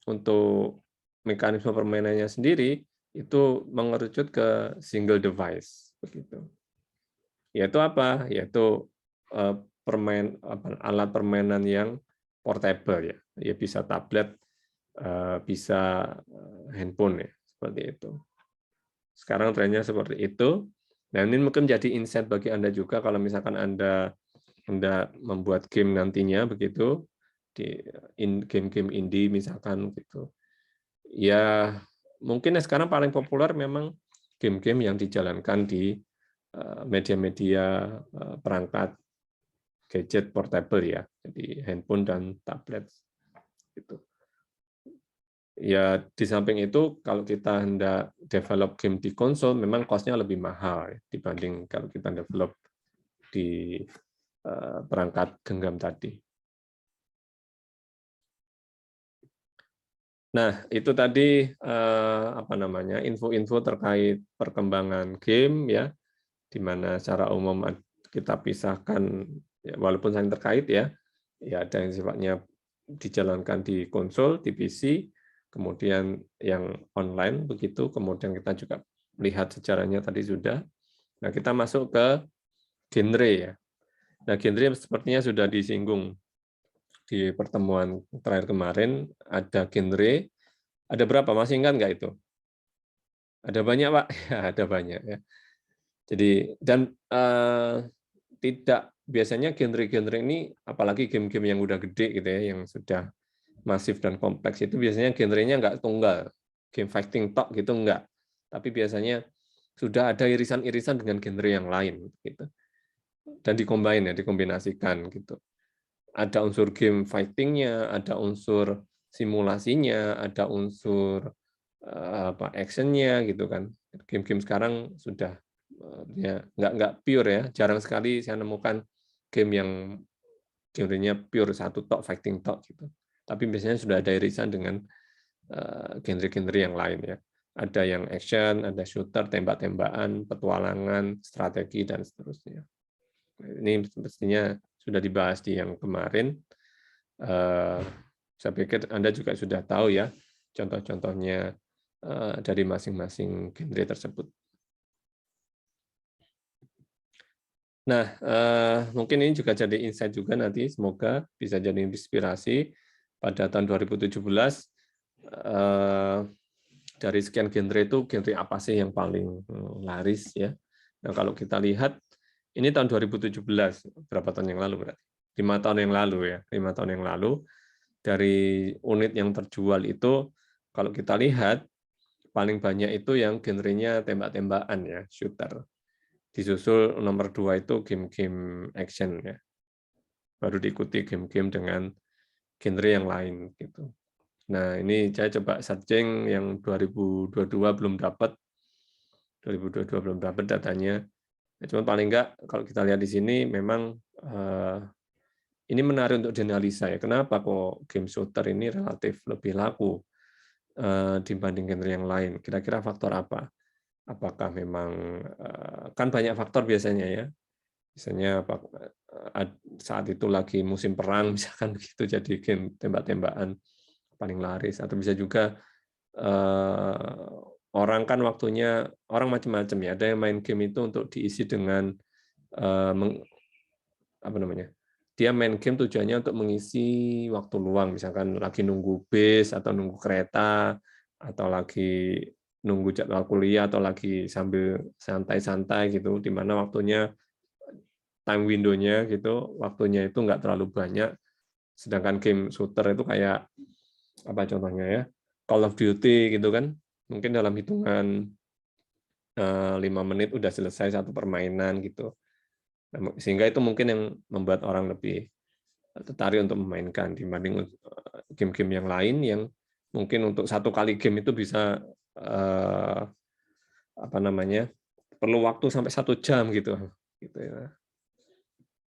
untuk mekanisme permainannya sendiri itu mengerucut ke single device, begitu. Yaitu apa? Yaitu alat permainan yang portable ya. Ya bisa tablet, bisa handphone ya, seperti itu. Sekarang trennya seperti itu. Nah, ini mungkin jadi insight bagi Anda juga kalau misalkan Anda hendak membuat game nantinya begitu di game-game indie misalkan gitu. Ya, mungkin sekarang paling populer memang game-game yang dijalankan di media-media perangkat gadget portable ya, jadi handphone dan tablet gitu. Ya, di samping itu kalau kita hendak develop game di konsol memang cost-nya lebih mahal ya, dibanding kalau kita develop di perangkat genggam tadi. Nah, itu tadi info-info terkait perkembangan game ya, di mana secara umum kita pisahkan ya, walaupun saling terkait ya, ada yang sifatnya dijalankan di konsol, di PC, kemudian yang online begitu, kemudian kita juga lihat sejarahnya tadi sudah. Nah, kita masuk ke genre ya. Nah, genre sepertinya sudah disinggung di pertemuan terakhir kemarin, ada genre, ada berapa? Masih ingat nggak itu? Ada banyak, Pak? Ya, ada banyak ya. Jadi dan tidak biasanya genre-genre ini, apalagi game-game yang udah gede gitu ya, yang sudah masif dan kompleks itu biasanya genrenya nggak tunggal, game fighting tok gitu enggak, tapi biasanya sudah ada irisan-irisan dengan genre yang lain gitu, dan dikombinasikan gitu. Ada unsur game fighting-nya, ada unsur simulasinya, ada unsur action-nya gitu kan. Game-game sekarang sudah ya nggak pure ya, jarang sekali saya nemukan game yang genrenya pure satu tok fighting tok gitu. Tapi biasanya sudah ada irisan dengan genre-genre yang lain ya. Ada yang action, ada shooter, tembak-tembakan, petualangan, strategi dan seterusnya. Ini mestinya sudah dibahas di yang kemarin. Saya pikir Anda juga sudah tahu ya contoh-contohnya dari masing-masing genre tersebut. Nah, mungkin ini juga jadi insight juga nanti, semoga bisa jadi inspirasi pada tahun 2017 dari sekian genre itu genre apa sih yang paling laris ya. Nah, kalau kita lihat ini tahun 2017, berapa tahun yang lalu berarti? 5 tahun yang lalu ya, 5 tahun yang lalu dari unit yang terjual itu kalau kita lihat paling banyak itu yang genrenya tembak-tembakan ya, shooter. Disusul nomor 2 itu game-game action ya. Baru diikuti game-game dengan genre yang lain gitu. Nah, ini saya coba searching yang 2022 belum dapat. 2022 belum dapat datanya. Ya, cuma paling enggak kalau kita lihat di sini memang ini menarik untuk dianalisa ya. Kenapa kok game shooter ini relatif lebih laku dibanding genre yang lain? Kira-kira faktor apa? Apakah memang kan banyak faktor biasanya ya. Misalnya saat itu lagi musim perang misalkan begitu, jadi game tembak-tembakan paling laris, atau bisa juga orang kan waktunya orang macam-macam ya. Ada yang main game itu untuk diisi dengan apa namanya? Dia main game tujuannya untuk mengisi waktu luang, misalkan lagi nunggu bis atau nunggu kereta atau lagi nunggu jadwal kuliah atau lagi sambil santai-santai gitu, di mana waktunya time window-nya gitu, waktunya itu nggak terlalu banyak. Sedangkan game shooter itu kayak apa contohnya ya, Call of Duty gitu kan, mungkin dalam hitungan 5 menit udah selesai satu permainan gitu. Nah, sehingga itu mungkin yang membuat orang lebih tertarik untuk memainkan dibanding game-game yang lain yang mungkin untuk satu kali game itu bisa apa namanya, perlu waktu sampai 1 jam gitu ya.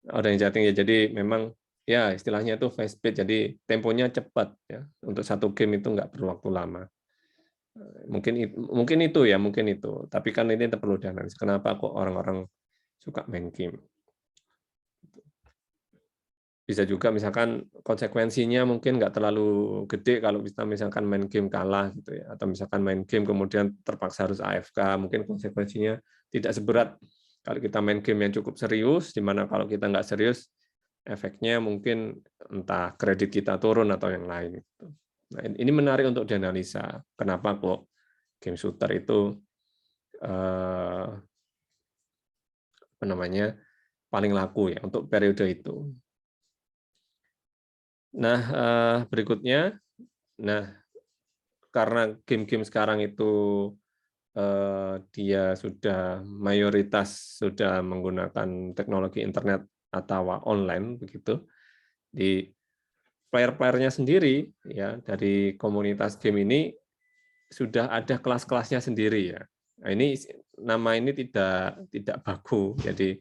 Ada yang chatting ya, jadi memang ya istilahnya itu fast speed, jadi temponya cepat ya. Untuk satu game itu nggak perlu waktu lama. Mungkin itu ya, mungkin itu. Tapi kan ini perlu dianalisis. Kenapa kok orang-orang suka main game? Bisa juga misalkan konsekuensinya mungkin nggak terlalu gede kalau kita misalkan main game kalah gitu ya, atau misalkan main game kemudian terpaksa harus AFK, mungkin konsekuensinya tidak seberat kalau kita main game yang cukup serius, di mana kalau kita nggak serius efeknya mungkin entah kredit kita turun atau yang lain. Gitu. Nah, ini menarik untuk dianalisa. Kenapa kok game shooter itu apa namanya paling laku ya untuk periode itu. Nah, berikutnya, nah karena game-game sekarang itu dia sudah mayoritas sudah menggunakan teknologi internet atau online begitu, di player-playernya sendiri ya dari komunitas game ini sudah ada kelas-kelasnya sendiri ya. Nah, nama ini tidak baku, jadi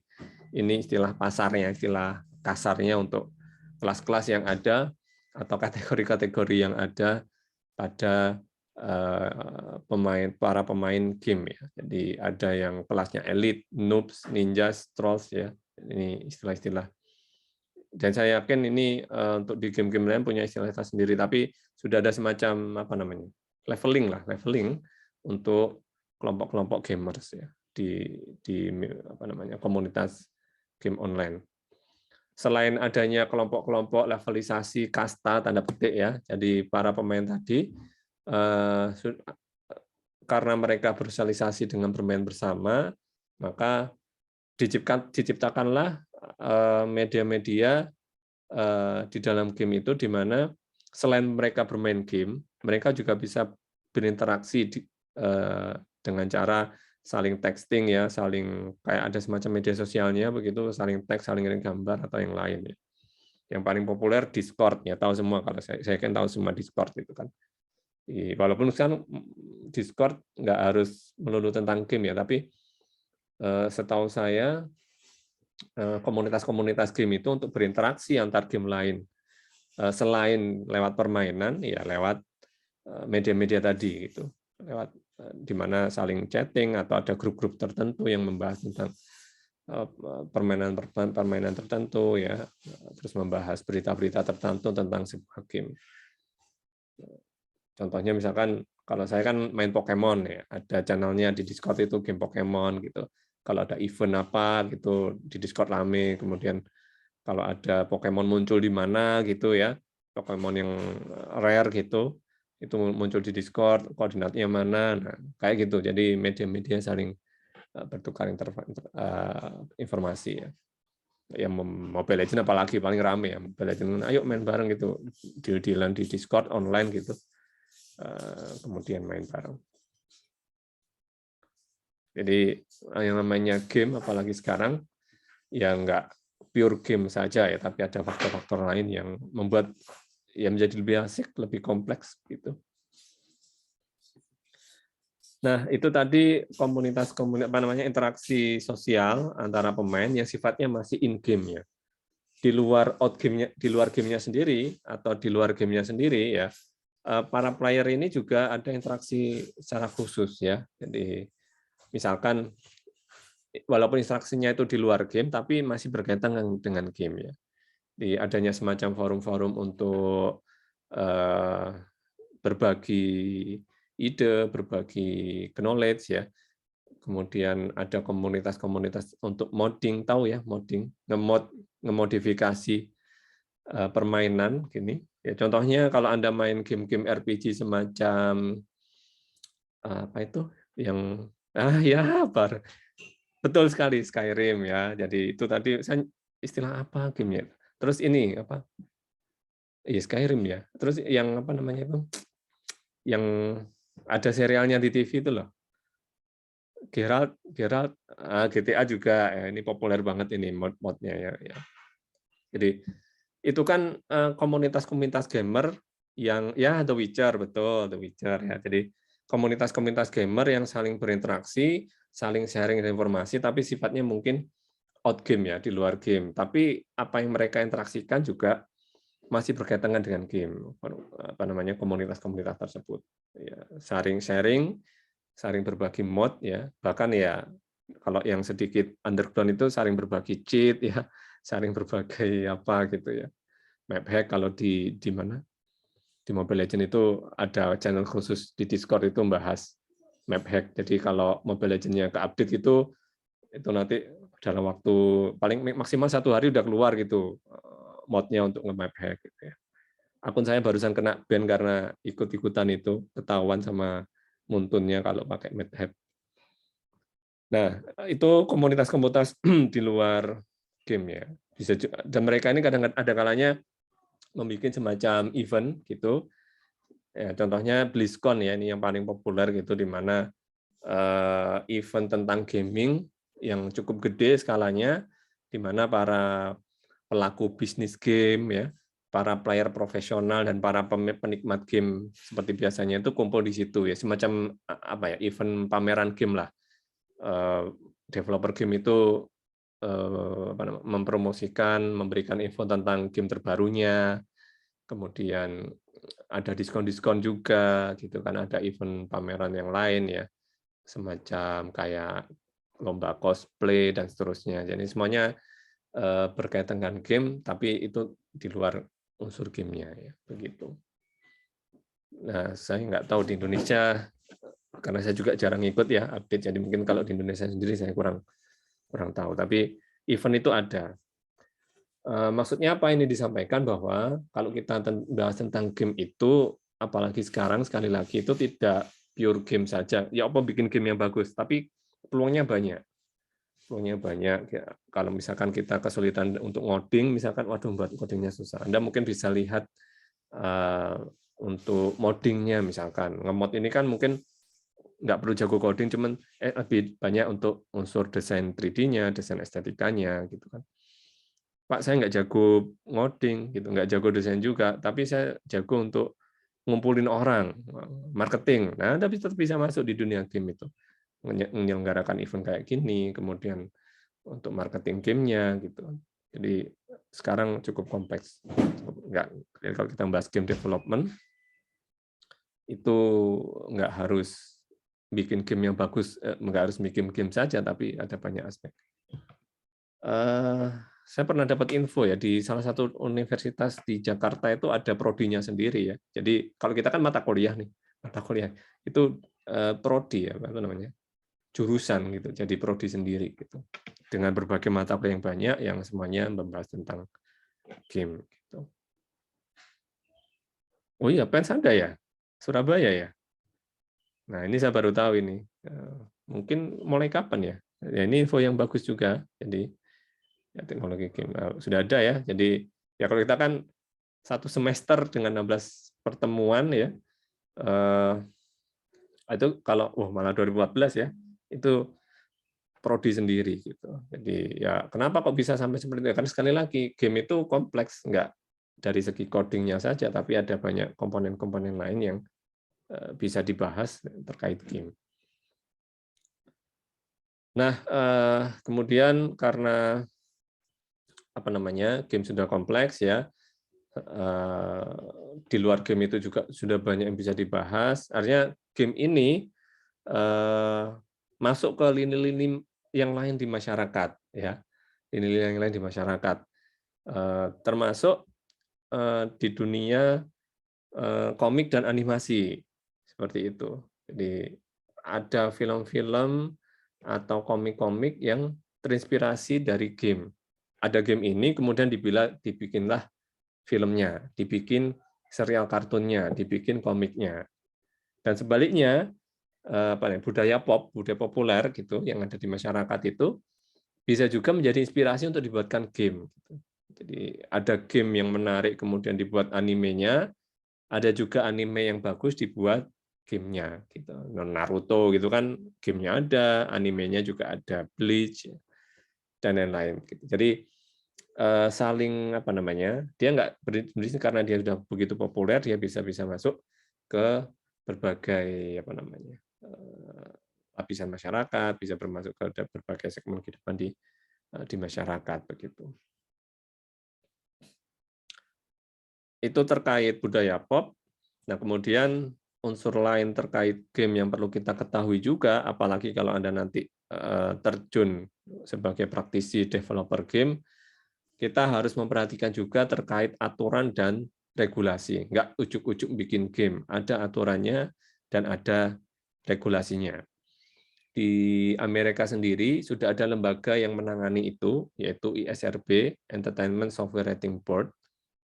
ini istilah pasarnya, istilah kasarnya untuk kelas-kelas yang ada atau kategori-kategori yang ada pada para pemain game ya. Jadi ada yang kelasnya elite, noobs, ninjas, trolls ya. Ini istilah-istilah. Dan saya yakin ini untuk di game-game lain punya istilah sendiri, tapi sudah ada semacam apa namanya leveling untuk kelompok-kelompok gamers ya di apa namanya komunitas game online. Selain adanya kelompok-kelompok levelisasi kasta tanda petik ya, jadi para pemain tadi karena mereka bersosialisasi dengan bermain bersama, maka diciptakanlah media-media di dalam game itu di mana selain mereka bermain game, mereka juga bisa berinteraksi dengan cara saling texting ya, saling kayak ada semacam media sosialnya begitu, saling teks, saling kirim gambar atau yang lain ya. Yang paling populer Discord ya, tahu semua kalau saya kan tahu semua Discord itu kan. Walaupun sekarang Discord nggak harus melulu tentang game ya, tapi setahu saya komunitas-komunitas game itu untuk berinteraksi antar game lain selain lewat permainan ya lewat media-media tadi gitu, lewat di mana saling chatting atau ada grup-grup tertentu yang membahas tentang permainan tertentu ya, terus membahas berita-berita tertentu tentang sebuah game. Contohnya misalkan kalau saya kan main Pokemon ya, ada channelnya di Discord itu game Pokemon gitu. Kalau ada event apa gitu di Discord rame, kemudian kalau ada Pokemon muncul di mana gitu ya, Pokemon yang rare gitu, itu muncul di Discord, koordinatnya mana, nah kayak gitu. Jadi media-media saling bertukar informasi ya. Yang Mobile Legends apalagi paling rame ya, Mobile Legends, ayo main bareng gitu, deal-dealan di Discord online gitu. Kemudian main bareng. Jadi yang namanya game, apalagi sekarang, ya nggak pure game saja ya, tapi ada faktor-faktor lain yang membuat ya menjadi lebih asik, lebih kompleks gitu. Nah itu tadi komunitas apa namanya interaksi sosial antara pemain yang sifatnya masih in game ya. Di luar gamenya sendiri atau di luar gamenya sendiri ya. Para player ini juga ada interaksi secara khusus ya. Jadi misalkan walaupun interaksinya itu di luar game, tapi masih berkaitan dengan game ya. Di adanya semacam forum-forum untuk berbagi ide, berbagi knowledge ya. Kemudian ada komunitas-komunitas untuk modding, tahu ya modding, ngemodifikasi permainan gini. Ya, contohnya kalau Anda main game-game RPG semacam apa itu yang ya betul sekali Skyrim ya. Jadi itu tadi saya istilah apa gamenya? Terus ini apa? Iya Skyrim ya. Terus yang apa namanya itu? Yang ada serialnya di TV itu loh. Geralt GTA juga ya, ini populer banget ini mod-modnya ya. Jadi itu kan komunitas-komunitas gamer yang ya The Witcher betul The Witcher ya. Jadi komunitas-komunitas gamer yang saling berinteraksi, saling sharing informasi, tapi sifatnya mungkin out game ya di luar game. Tapi apa yang mereka interaksikan juga masih berkaitan dengan game. Apa namanya komunitas-komunitas tersebut. Ya, saling sharing, saling berbagi mod ya. Bahkan ya kalau yang sedikit underground itu saling berbagi cheat ya, saling berbagai apa gitu ya. Map hack kalau di mana? Di Mobile Legends itu ada channel khusus di Discord itu membahas map hack. Jadi kalau Mobile Legends-nya ke-update itu nanti dalam waktu paling maksimal 1 hari udah keluar gitu modnya untuk nge-map hack gitu ya. Akun saya barusan kena ban karena ikut-ikutan itu, ketahuan sama muntunnya kalau pakai map hack. Nah, itu komunitas-komunitas di luar game ya. Bisa dan mereka ini kadang ada kalanya membuat semacam event gitu. Ya, contohnya BlizzCon ya, ini yang paling populer gitu, di mana event tentang gaming yang cukup gede skalanya, di mana para pelaku bisnis game ya, para player profesional dan para penikmat game seperti biasanya itu kumpul di situ ya, semacam apa ya, event pameran game lah. Developer game itu mempromosikan, memberikan info tentang game terbarunya, kemudian ada diskon-diskon juga gitu kan, ada event pameran yang lain ya, semacam kayak lomba cosplay dan seterusnya. Jadi semuanya berkaitan dengan game, tapi itu di luar unsur gamenya ya, begitu. Nah, saya nggak tahu di Indonesia karena saya juga jarang ikut ya update, jadi mungkin kalau di Indonesia sendiri saya kurang tahu. Tapi event itu ada. Maksudnya apa ini disampaikan bahwa kalau kita bahas tentang game itu, apalagi sekarang sekali lagi itu tidak pure game saja. Ya apa bikin game yang bagus, tapi peluangnya banyak. Peluangnya banyak. Ya, kalau misalkan kita kesulitan untuk ngoding, misalkan waduh buat codingnya susah. Anda mungkin bisa lihat untuk moddingnya misalkan. Ngemod ini kan mungkin nggak perlu jago coding, cuman lebih banyak untuk unsur desain 3D-nya, desain estetikanya gitu kan. Pak, saya nggak jago ngoding, gitu, nggak jago desain juga, tapi saya jago untuk ngumpulin orang, marketing. Nah, Anda tetap bisa masuk di dunia game itu, menyelenggarakan event kayak gini, kemudian untuk marketing gamenya, gitu. Jadi sekarang cukup kompleks. Jadi kalau kita bahas game development, itu nggak harus bikin game yang bagus, nggak harus bikin game saja, tapi ada banyak aspek. Saya pernah dapat info ya, di salah satu universitas di Jakarta itu ada prodinya sendiri ya. Jadi kalau kita kan mata kuliah nih, mata kuliah itu prodi ya, apa namanya, jurusan gitu. Jadi prodi sendiri gitu. Dengan berbagai mata kuliah yang banyak, yang semuanya membahas tentang game. Gitu. Oh iya, PENS ada ya, Surabaya ya. Nah ini saya baru tahu ini. Mungkin mulai kapan ya? Ya ini info yang bagus juga. Jadi ya, teknologi game sudah ada ya. Jadi ya kalau kita kan 1 semester dengan 16 pertemuan ya, itu kalau malah 2014 ya, itu prodi sendiri gitu. Jadi ya kenapa kok bisa sampai seperti itu? Kan sekali lagi game itu kompleks, nggak dari segi codingnya saja, tapi ada banyak komponen-komponen lain yang bisa dibahas terkait game. Nah, kemudian karena apa namanya, game sudah kompleks ya, di luar game itu juga sudah banyak yang bisa dibahas. Artinya game ini masuk ke lini-lini yang lain di masyarakat, ya, lini-lini yang lain di masyarakat, termasuk di dunia komik dan animasi seperti itu. Jadi ada film-film atau komik-komik yang terinspirasi dari game. Ada game ini, kemudian dibikinlah filmnya, dibikin serial kartunnya, dibikin komiknya. Dan sebaliknya, budaya populer gitu yang ada di masyarakat itu bisa juga menjadi inspirasi untuk dibuatkan game. Jadi ada game yang menarik kemudian dibuat animenya, ada juga anime yang bagus dibuat gamenya. Gitu. Naruto gitu kan gamenya ada, animenya juga ada, Bleach dan lain-lain. Jadi saling apa namanya, dia nggak berdiri karena dia sudah begitu populer, dia bisa masuk ke berbagai apa namanya lapisan masyarakat, bisa bermasuk ke berbagai segmen kehidupan di masyarakat begitu. Itu terkait budaya pop. Nah kemudian unsur lain terkait game yang perlu kita ketahui juga, apalagi kalau Anda nanti terjun sebagai praktisi developer game, kita harus memperhatikan juga terkait aturan dan regulasi. Nggak ujuk-ujuk bikin game, ada aturannya dan ada regulasinya. Di Amerika sendiri sudah ada lembaga yang menangani itu, yaitu ISRB, Entertainment Software Rating Board.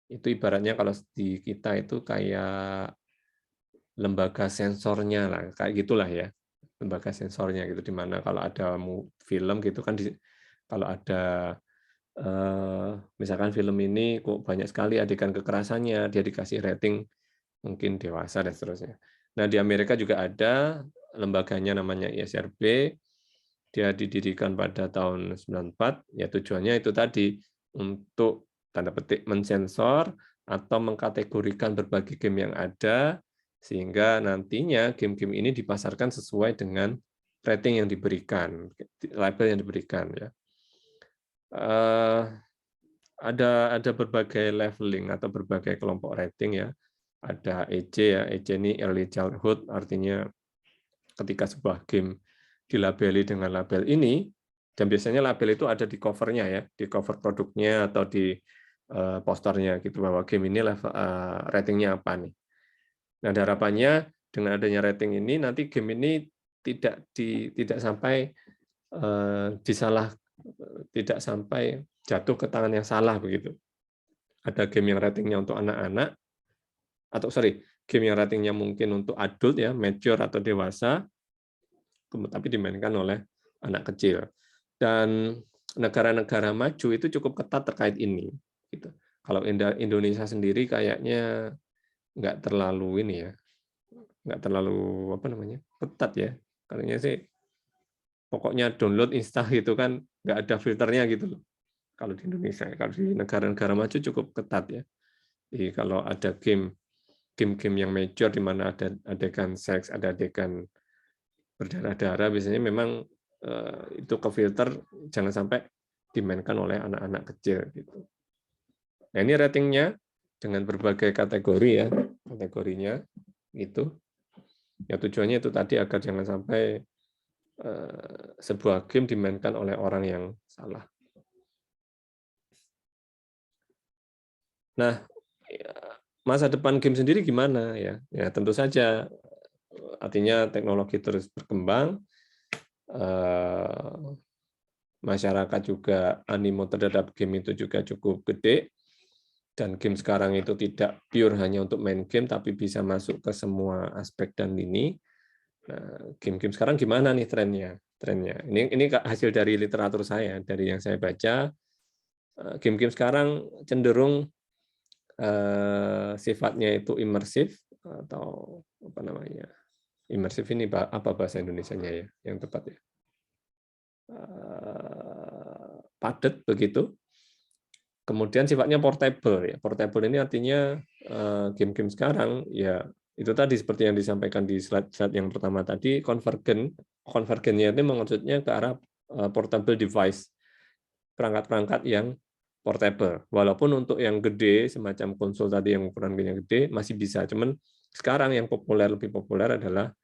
Itu ibaratnya kalau di kita itu kayak lembaga sensornya lah, kayak gitulah ya, lembaga sensornya gitu, di mana kalau ada film gitu kan, kalau ada misalkan film ini kok banyak sekali adegan kekerasannya, dia dikasih rating mungkin dewasa dan seterusnya. Nah, di Amerika juga ada lembaganya namanya ISRB, dia didirikan pada tahun 94, ya tujuannya itu tadi, untuk tanda petik mensensor atau mengkategorikan berbagai game yang ada, sehingga nantinya game-game ini dipasarkan sesuai dengan rating yang diberikan, label yang diberikan ya. Ada berbagai leveling atau berbagai kelompok rating ya. Ada EC ya, EC ini Early Childhood, artinya ketika sebuah game dilabeli dengan label ini, dan biasanya label itu ada di covernya ya, di cover produknya atau di posternya gitu, bahwa game ini level ratingnya apa nih. Nah, harapannya dengan adanya rating ini nanti game ini tidak sampai tidak sampai jatuh ke tangan yang salah begitu. Ada game yang ratingnya untuk anak-anak, atau game yang ratingnya mungkin untuk adult ya, mature atau dewasa, tapi dimainkan oleh anak kecil. Dan negara-negara maju itu cukup ketat terkait ini. Gitu. Kalau Indonesia sendiri kayaknya nggak terlalu ini ya, nggak terlalu apa namanya ketat ya. Katanya sih, pokoknya download install gitu kan, nggak ada filternya gitu loh. Kalau di Indonesia, kalau di negara-negara maju cukup ketat ya. Jadi kalau ada game-game yang major di mana ada adegan seks, ada adegan berdarah-darah, biasanya memang itu ke filter, jangan sampai dimainkan oleh anak-anak kecil gitu. Nah, ini ratingnya dengan berbagai kategori ya, kategorinya itu. Ya tujuannya itu tadi agar jangan sampai sebuah game dimainkan oleh orang yang salah. Nah, masa depan game sendiri gimana ya? Ya tentu saja, artinya teknologi terus berkembang, masyarakat juga animo terhadap game itu juga cukup gede, dan game sekarang itu tidak pure hanya untuk main game, tapi bisa masuk ke semua aspek dan lini. Nah, game-game sekarang gimana nih trennya? Ini hasil dari literatur saya, dari yang saya baca. Game-game sekarang cenderung sifatnya itu imersif, atau apa namanya? Imersif ini apa bahasa Indonesianya ya, yang tepat ya? Padat begitu. Kemudian sifatnya portable ya. Portable ini artinya game-game sekarang ya itu tadi seperti yang disampaikan di slide yang pertama tadi, konvergennya itu maksudnya ke arah portable device, perangkat-perangkat yang portable. Walaupun untuk yang gede semacam konsol tadi yang ukurannya gede masih bisa, cuman sekarang yang lebih populer adalah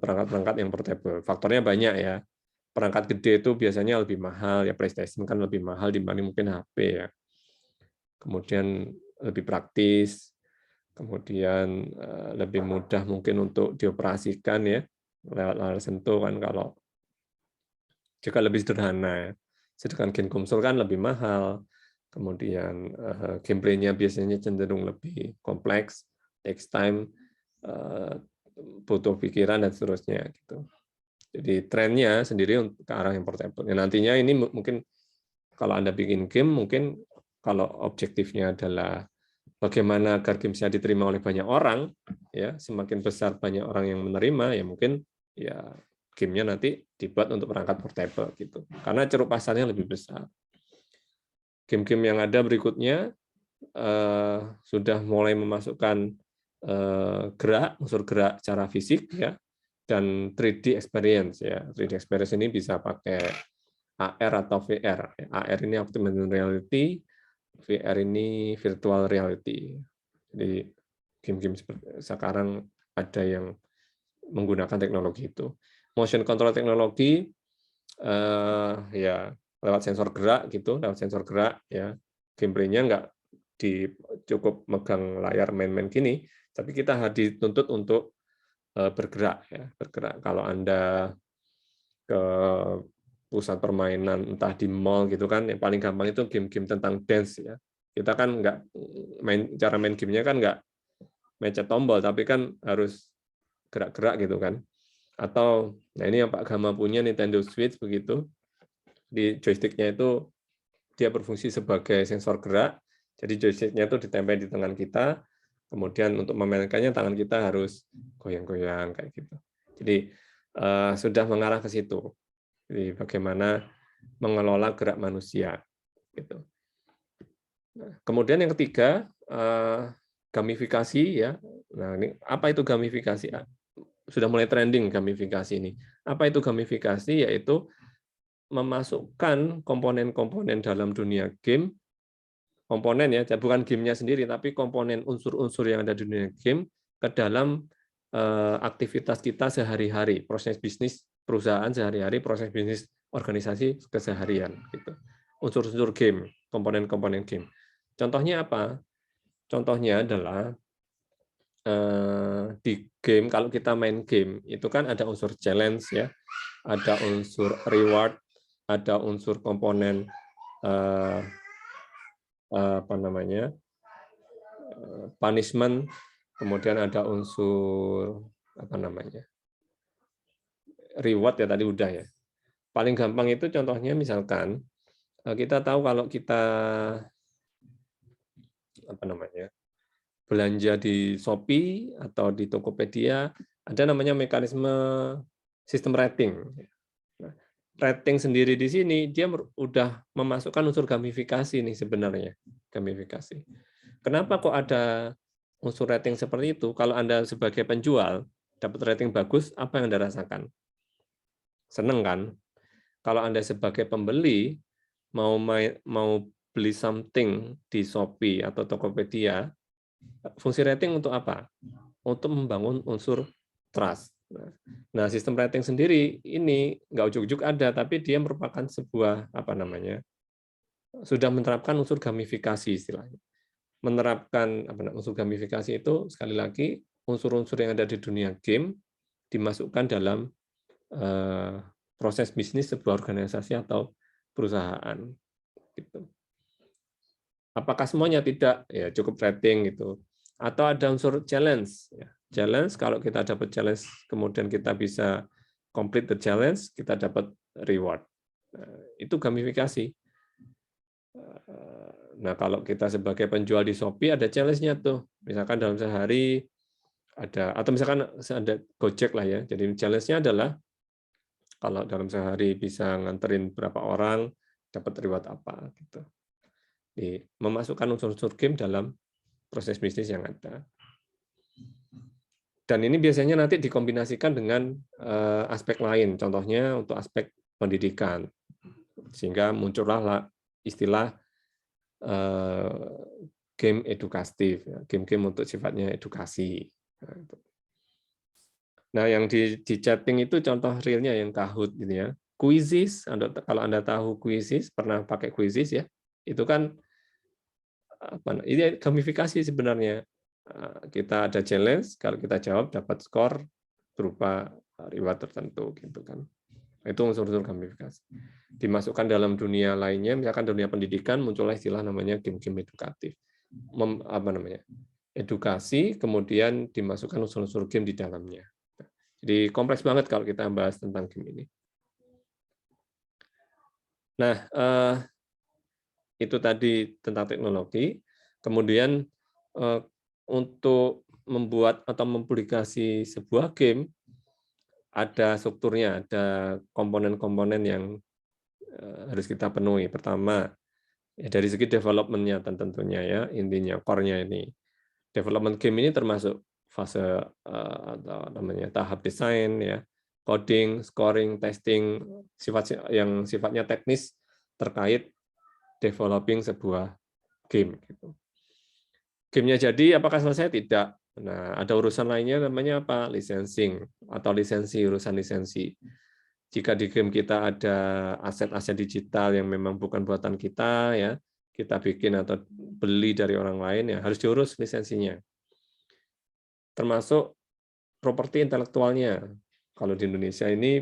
perangkat-perangkat yang portable. Faktornya banyak ya. Perangkat gede itu biasanya lebih mahal, ya PlayStation kan lebih mahal dibanding mungkin HP ya. Kemudian lebih praktis, kemudian lebih mudah mungkin untuk dioperasikan ya, lewat layar sentuh kan, kalau juga lebih sederhana ya. Sedangkan game konsol kan lebih mahal, kemudian gameplay-nya biasanya cenderung lebih kompleks, takes time, butuh pikiran dan seterusnya gitu. Jadi trennya sendiri ke arah yang portable. Ya, nantinya ini mungkin kalau Anda bikin game, mungkin kalau objektifnya adalah bagaimana agar game bisa diterima oleh banyak orang, ya semakin besar banyak orang yang menerima, ya mungkin ya gamenya nanti dibuat untuk perangkat portable gitu. Karena ceruk pasarnya lebih besar. Game-game yang ada berikutnya sudah mulai memasukkan unsur gerak secara fisik ya, dan 3D experience ya. 3D experience ini bisa pakai AR atau VR. AR ini augmented reality, VR ini virtual reality. Jadi game-game sekarang ada yang menggunakan teknologi itu. Motion control teknologi ya lewat sensor gerak gitu, lewat sensor gerak ya. Gameplaynya nggak cukup megang layar main-main gini, tapi kita dituntut untuk bergerak ya, bergerak. Kalau Anda ke pusat permainan, entah di mall gitu kan, yang paling gampang itu game-game tentang dance ya. Kita kan nggak cara main gamenya kan nggak mencet tombol, tapi kan harus gerak-gerak gitu kan. Atau, nah ini yang Pak Gama punya Nintendo Switch begitu, di joystick-nya itu dia berfungsi sebagai sensor gerak, jadi joystick-nya itu ditempel di tangan kita, kemudian untuk memainkannya tangan kita harus goyang-goyang kayak gitu. Jadi sudah mengarah ke situ. Jadi bagaimana mengelola gerak manusia gitu. Nah, kemudian yang ketiga gamifikasi ya. Nah, ini apa itu gamifikasi? Sudah mulai trending gamifikasi ini. Apa itu gamifikasi? Yaitu memasukkan komponen-komponen dalam dunia game, komponen ya, bukan gamenya sendiri, tapi komponen unsur-unsur yang ada di dunia game ke dalam aktivitas kita sehari-hari, proses bisnis perusahaan sehari-hari, proses bisnis organisasi keseharian. Gitu. Unsur-unsur game, komponen-komponen game. Contohnya apa? Contohnya adalah di game, kalau kita main game, itu kan ada unsur challenge, ya, ada unsur reward, ada unsur komponen apa namanya punishment, kemudian ada unsur apa namanya reward ya tadi udah ya. Paling gampang itu contohnya misalkan kita tahu kalau kita apa namanya belanja di Shopee atau di Tokopedia, ada namanya mekanisme sistem rating. Nah, rating sendiri di sini dia udah memasukkan unsur gamifikasi nih sebenarnya, gamifikasi. Kenapa kok ada unsur rating seperti itu? Kalau Anda sebagai penjual dapat rating bagus, apa yang Anda rasakan? Seneng kan? Kalau Anda sebagai pembeli mau beli something di Shopee atau Tokopedia, fungsi rating untuk apa? Untuk membangun unsur trust. Nah, sistem rating sendiri ini nggak ujuk-ujuk ada, tapi dia merupakan sebuah apa namanya sudah menerapkan unsur gamifikasi istilahnya. Menerapkan unsur gamifikasi itu sekali lagi unsur-unsur yang ada di dunia game dimasukkan dalam proses bisnis sebuah organisasi atau perusahaan. Gitu. Apakah semuanya? Tidak, ya cukup rating gitu. Atau ada unsur challenge. Ya. Challenge, kalau kita dapat challenge, kemudian kita bisa complete the challenge, kita dapat reward. Itu gamifikasi. Nah, kalau kita sebagai penjual di Shopee ada challenge-nya tuh. Misalkan dalam sehari ada, atau misalkan ada Gojek lah ya. Jadi challenge-nya adalah kalau dalam sehari bisa nganterin berapa orang, dapat reward apa gitu. Memasukkan unsur-unsur game dalam proses bisnis yang ada. Dan ini biasanya nanti dikombinasikan dengan aspek lain, contohnya untuk aspek pendidikan, sehingga muncullah istilah game edukatif, game-game untuk sifatnya edukasi. Nah, yang di chatting itu contoh realnya yang Kahoot gitu ya. Quizzes, kalau Anda tahu Quizzes, pernah pakai Quizzes ya, itu kan ini gamifikasi sebenarnya. Kita ada challenge, kalau kita jawab dapat skor berupa reward tertentu gitu kan. Itu unsur-unsur gamifikasi. Dimasukkan dalam dunia lainnya, misalkan dunia pendidikan muncullah istilah namanya game-game edukatif. Edukasi kemudian dimasukkan unsur-unsur game di dalamnya. Jadi kompleks banget kalau kita bahas tentang game ini. Nah, itu tadi tentang teknologi. Kemudian untuk membuat atau mempublikasi sebuah game, ada strukturnya, ada komponen-komponen yang harus kita penuhi. Pertama, ya dari segi development-nya tentunya ya, intinya core-nya ini. Development game ini termasuk fase atau namanya tahap desain ya, coding, scoring, testing, yang sifatnya teknis terkait developing sebuah game gitu. Gamenya jadi apakah selesai? Tidak. Nah, ada urusan lainnya namanya apa? Licensing atau urusan lisensi. Jika di game kita ada aset-aset digital yang memang bukan buatan kita ya, kita bikin atau beli dari orang lain ya harus diurus lisensinya. Termasuk properti intelektualnya. Kalau di Indonesia ini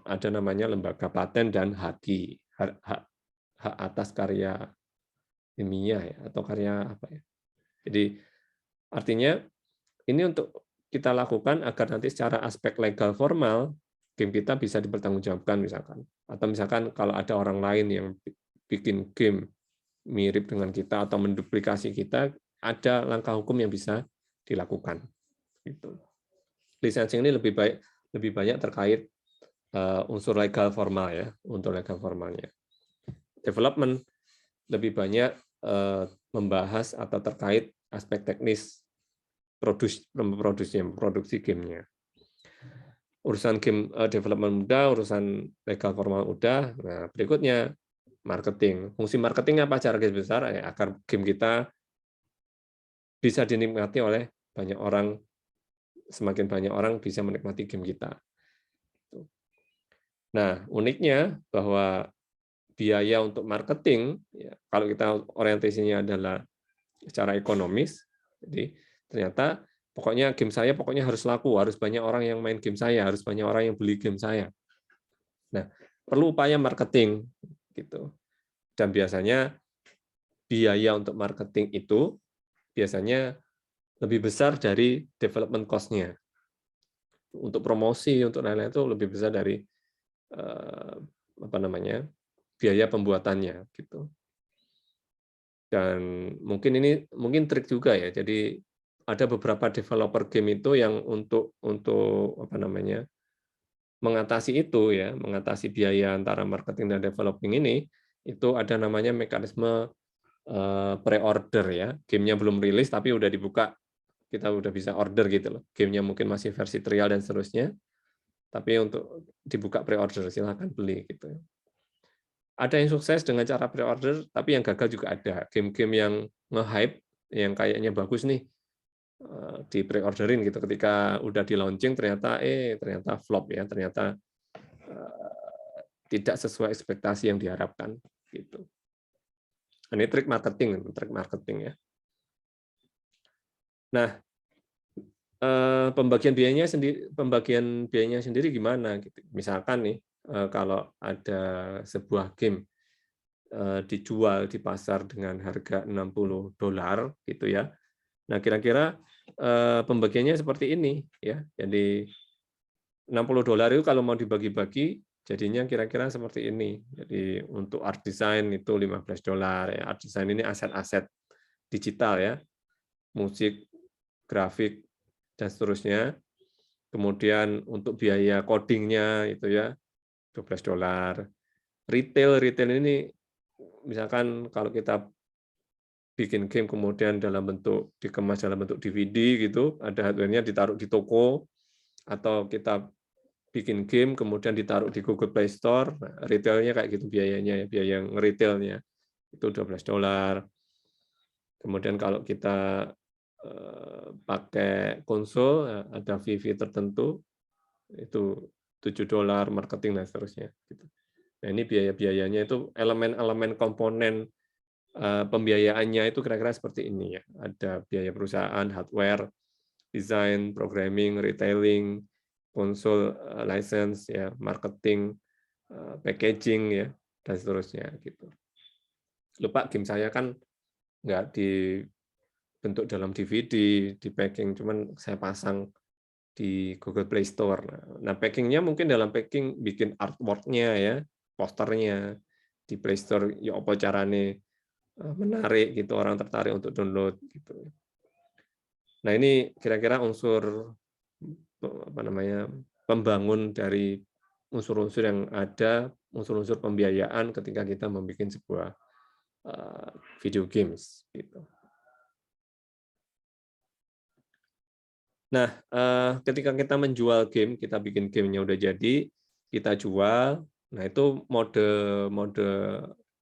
ada namanya lembaga paten dan HAKI, hak atas karya ilmiah ya, atau karya apa ya. Jadi artinya ini untuk kita lakukan agar nanti secara aspek legal formal game kita bisa dipertanggungjawabkan misalkan. Atau misalkan kalau ada orang lain yang bikin game mirip dengan kita atau menduplikasi kita, ada langkah hukum yang bisa dilakukan. Gitu. Licensing ini lebih banyak terkait unsur legal formal ya, untuk legal formalnya. Development lebih banyak membahas atau terkait aspek teknis produksi gamenya. Urusan game development udah, urusan legal formal udah. Nah, berikutnya marketing. Fungsi marketing apa secara garis besar? Agar game kita bisa dinikmati oleh banyak orang, semakin banyak orang bisa menikmati game kita. Nah, uniknya bahwa biaya untuk marketing, ya, kalau kita orientasinya adalah secara ekonomis, jadi ternyata pokoknya game saya pokoknya harus laku, harus banyak orang yang main game saya, harus banyak orang yang beli game saya. Nah, perlu upaya marketing gitu. Dan biasanya biaya untuk marketing itu biasanya lebih besar dari development cost-nya. Untuk promosi, untuk lain-lain itu lebih besar dari apa namanya, biaya pembuatannya gitu. Dan mungkin trik juga ya. Jadi ada beberapa developer game itu yang untuk apa namanya, mengatasi itu ya, mengatasi biaya antara marketing dan developing ini, itu ada namanya mekanisme pre-order ya. Gamenya belum rilis tapi udah dibuka, kita udah bisa order gitu loh. Gamenya mungkin masih versi trial dan seterusnya, tapi untuk dibuka pre-order silahkan beli gitu. Ada yang sukses dengan cara pre-order, tapi yang gagal juga ada. Game-game yang nge-hype, yang kayaknya bagus nih, di pre-orderin gitu. Ketika udah di launching ternyata flop ya, ternyata tidak sesuai ekspektasi yang diharapkan gitu. Ini trik marketing ya. Nah, pembagian biayanya sendiri gimana gitu. Misalkan nih kalau ada sebuah game dijual di pasar dengan harga $60 gitu ya. Nah, kira-kira pembagiannya seperti ini ya. Jadi $60 itu kalau mau dibagi-bagi jadinya kira-kira seperti ini. Jadi untuk art design itu $15 ya. Art design ini aset-aset digital ya. Musik, grafik dan seterusnya. Kemudian untuk biaya codingnya itu ya $12. Retail ini misalkan kalau kita bikin game kemudian dikemas dalam bentuk DVD gitu, ada hardware-nya ditaruh di toko, atau kita bikin game kemudian ditaruh di Google Play Store, nah, retail-nya kayak gitu biayanya, biaya yang retail-nya itu $12. Kemudian kalau kita pakai konsol, ada fee tertentu, itu $7 marketing dan seterusnya. Gitu. Nah, ini biaya-biayanya itu elemen-elemen komponen pembiayaannya itu kira-kira seperti ini ya. Ada biaya perusahaan, hardware, desain, programming, retailing, konsol, license, ya, marketing, packaging ya, dan seterusnya gitu. Lupa game saya kan nggak dibentuk dalam DVD, di packing, cuman saya pasang di Google Play Store. Nah, packingnya mungkin dalam packing bikin artwork-nya ya, posternya di Play Store, ya apa caranya menarik gitu, orang tertarik untuk download gitu. Nah, ini kira-kira unsur apa namanya, pembangun dari unsur-unsur yang ada, unsur-unsur pembiayaan ketika kita membuat sebuah video games gitu. Nah, ketika kita menjual game, kita bikin gamenya udah jadi, kita jual. Nah, itu mode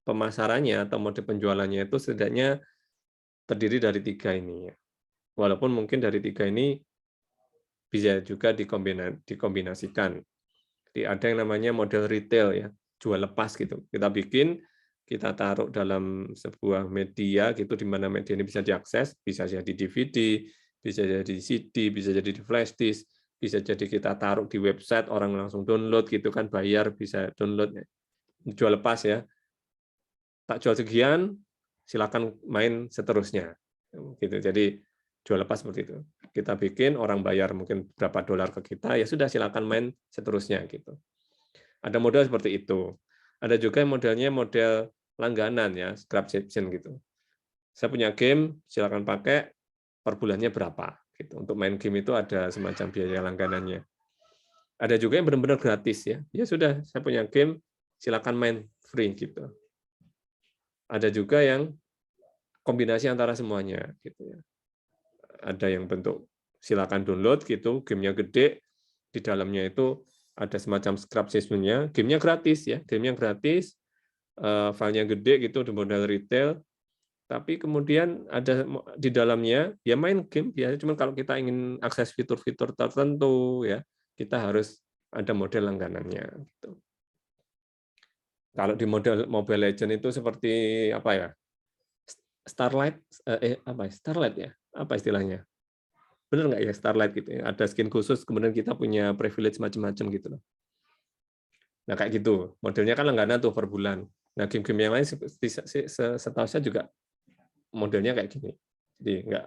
pemasarannya atau mode penjualannya itu setidaknya terdiri dari 3 ini ya. Walaupun mungkin dari 3 ini bisa juga dikombinasikan. Jadi ada yang namanya model retail ya, jual lepas gitu. Kita bikin, kita taruh dalam sebuah media gitu, di mana media ini bisa diakses, bisa jadi DVD, bisa jadi CD, bisa jadi di flash disk, bisa jadi kita taruh di website, orang langsung download gitu kan, bayar bisa download, jual lepas ya. Tak jual sekian, silakan main seterusnya. Gitu. Jadi jual lepas seperti itu. Kita bikin, orang bayar mungkin berapa dolar ke kita, ya sudah silakan main seterusnya gitu. Ada model seperti itu. Ada juga modelnya model langganan ya, subscription gitu. Saya punya game, silakan pakai, per bulannya berapa gitu. Untuk main game itu ada semacam biaya langganannya. Ada juga yang benar-benar gratis ya. Ya sudah, saya punya game, silakan main free gitu. Ada juga yang kombinasi antara semuanya gitu ya. Ada yang bentuk silakan download gitu, gamenya gede, di dalamnya itu ada semacam subscription-nya, gamenya gratis ya, gamenya gratis, filenya gede gitu di model retail, tapi kemudian ada di dalamnya ya main game biasa, cuma kalau kita ingin akses fitur-fitur tertentu ya, kita harus ada model langganannya gitu. Kalau di model Mobile Legends itu seperti apa ya? Starlight Starlight ya? Apa istilahnya? Benar nggak ya Starlight gitu ya? Ada skin khusus, kemudian kita punya privilege macam-macam gitu loh. Nah kayak gitu, modelnya kan langganan tuh per bulan. Nah game-game yang lain setahu saya juga modelnya kayak gini. Jadi nggak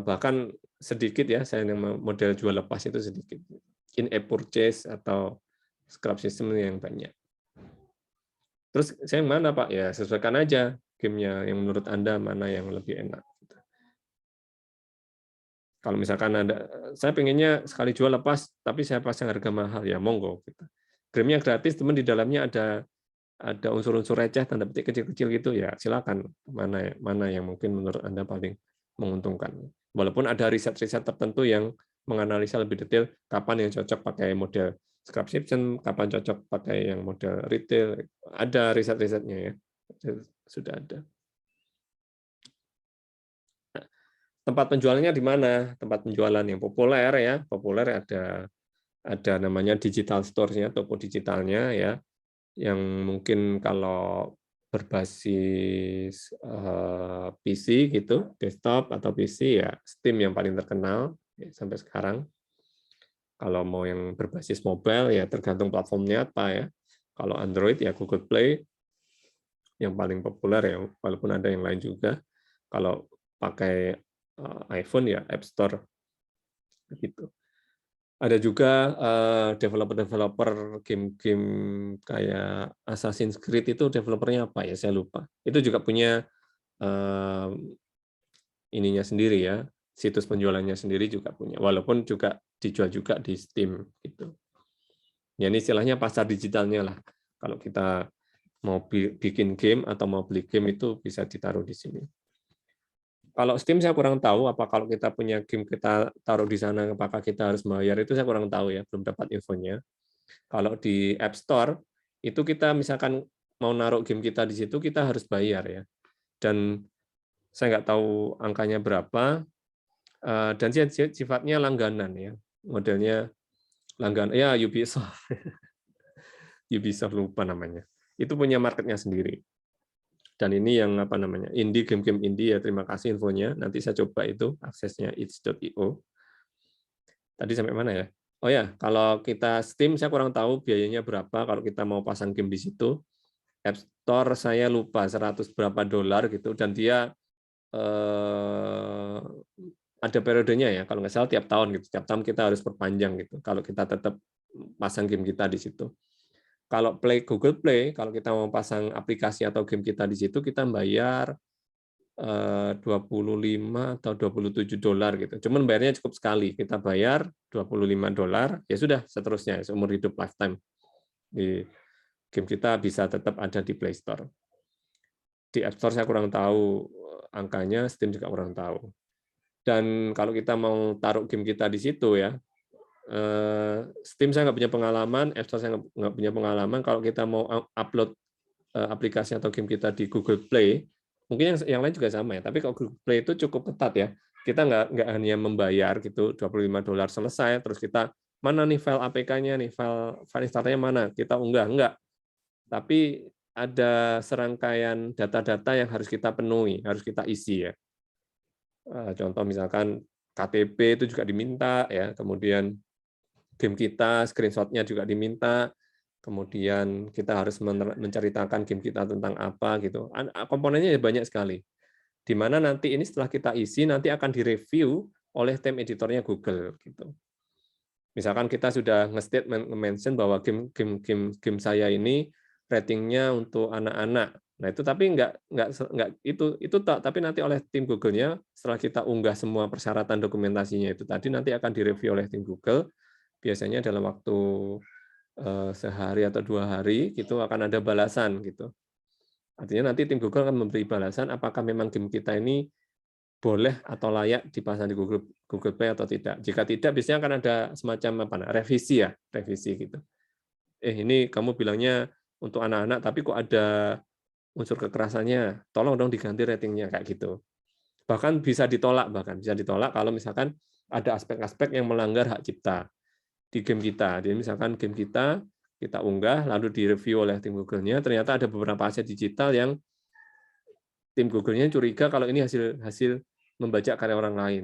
bahkan sedikit ya, saya yang model jual lepas itu sedikit. In-app purchase atau scrap system yang banyak. Terus saya yang mana Pak? Ya sesuaikan aja gamenya yang menurut Anda mana yang lebih enak. Kalau misalkan ada, saya pengennya sekali jual lepas, tapi saya pasang harga mahal, ya monggo. Game-nya gratis, teman di dalamnya ada unsur-unsur receh, tanda petik kecil-kecil gitu, ya silakan. Mana yang mungkin menurut Anda paling menguntungkan. Walaupun ada riset-riset tertentu yang menganalisa lebih detail kapan yang cocok pakai model subscription, kapan cocok pakai yang model retail. Ada riset-risetnya ya, sudah ada. Tempat penjualannya di mana? Tempat penjualan yang populer ya, populer ada namanya digital store-nya, toko digitalnya ya, yang mungkin kalau berbasis PC gitu, desktop atau PC ya Steam yang paling terkenal ya, sampai sekarang. Kalau mau yang berbasis mobile ya tergantung platformnya apa ya. Kalau Android ya Google Play yang paling populer ya, walaupun ada yang lain juga. Kalau pakai iPhone ya App Store gitu. Ada juga developer-developer game-game kayak Assassin's Creed itu developernya apa ya saya lupa. Itu juga punya ininya sendiri ya, situs penjualannya sendiri juga punya. Walaupun juga dijual juga di Steam gitu. Ya ini istilahnya pasar digitalnya lah. Kalau kita mau bikin game atau mau beli game itu bisa ditaruh di sini. Kalau Steam saya kurang tahu, apa kalau kita punya game kita taruh di sana, apakah kita harus bayar, itu saya kurang tahu ya, belum dapat infonya. Kalau di App Store, itu kita misalkan mau naruh game kita di situ, kita harus bayar ya. Dan saya nggak tahu angkanya berapa, dan sifatnya langganan ya, modelnya langganan, ya Ubisoft. Ubisoft lupa namanya. Itu punya marketnya sendiri. Dan ini yang apa namanya indie, game-game indie ya, terima kasih infonya, nanti saya coba itu aksesnya itch.io. Tadi sampai mana ya? Oh ya, kalau kita Steam saya kurang tahu biayanya berapa kalau kita mau pasang game di situ. App Store saya lupa 100 berapa dolar gitu, dan dia ada periodenya ya, kalau nggak salah tiap tahun gitu, tiap tahun kita harus perpanjang gitu kalau kita tetap pasang game kita di situ. Kalau Google Play, kalau kita mau pasang aplikasi atau game kita di situ, kita bayar 25 atau 27 dolar gitu. Cuman bayarnya cukup sekali. Kita bayar 25 dolar, ya sudah seterusnya seumur hidup lifetime. Di game kita bisa tetap ada di Play Store. Di App Store saya kurang tahu angkanya, Steam juga kurang tahu. Dan kalau kita mau taruh game kita di situ ya, Steam saya nggak punya pengalaman, App Store saya nggak punya pengalaman. Kalau kita mau upload aplikasi atau game kita di Google Play, mungkin yang lain juga sama ya. Tapi kalau Google Play itu cukup ketat ya. Kita nggak hanya membayar gitu 25 dolar selesai, terus kita mana nih file APK-nya nih, file installnya mana, kita unggah enggak. Tapi ada serangkaian data-data yang harus kita penuhi, harus kita isi ya. Contoh misalkan KTP itu juga diminta ya, kemudian game kita screenshot-nya juga diminta, kemudian kita harus menceritakan game kita tentang apa gitu. Komponennya banyak sekali. Di mana nanti ini setelah kita isi nanti akan direview oleh tim editornya Google gitu. Misalkan kita sudah nge-statement mention bahwa game saya ini ratingnya untuk anak-anak. Nah, itu tapi nggak itu tapi nanti oleh tim Google-nya setelah kita unggah semua persyaratan dokumentasinya itu tadi nanti akan direview oleh tim Google. Biasanya dalam waktu sehari atau 2 hari gitu akan ada balasan gitu. Artinya nanti tim Google akan memberi balasan apakah memang game kita ini boleh atau layak dipasang di Google Play atau tidak. Jika tidak, biasanya akan ada semacam revisi ya, revisi gitu. Ini kamu bilangnya untuk anak-anak, tapi kok ada unsur kekerasannya, tolong dong diganti ratingnya kayak gitu. Bahkan bisa ditolak kalau misalkan ada aspek-aspek yang melanggar hak cipta di game kita. Jadi misalkan game kita unggah, lalu direview oleh tim Google-nya, ternyata ada beberapa aset digital yang tim Google-nya curiga kalau ini hasil membaca karya orang lain,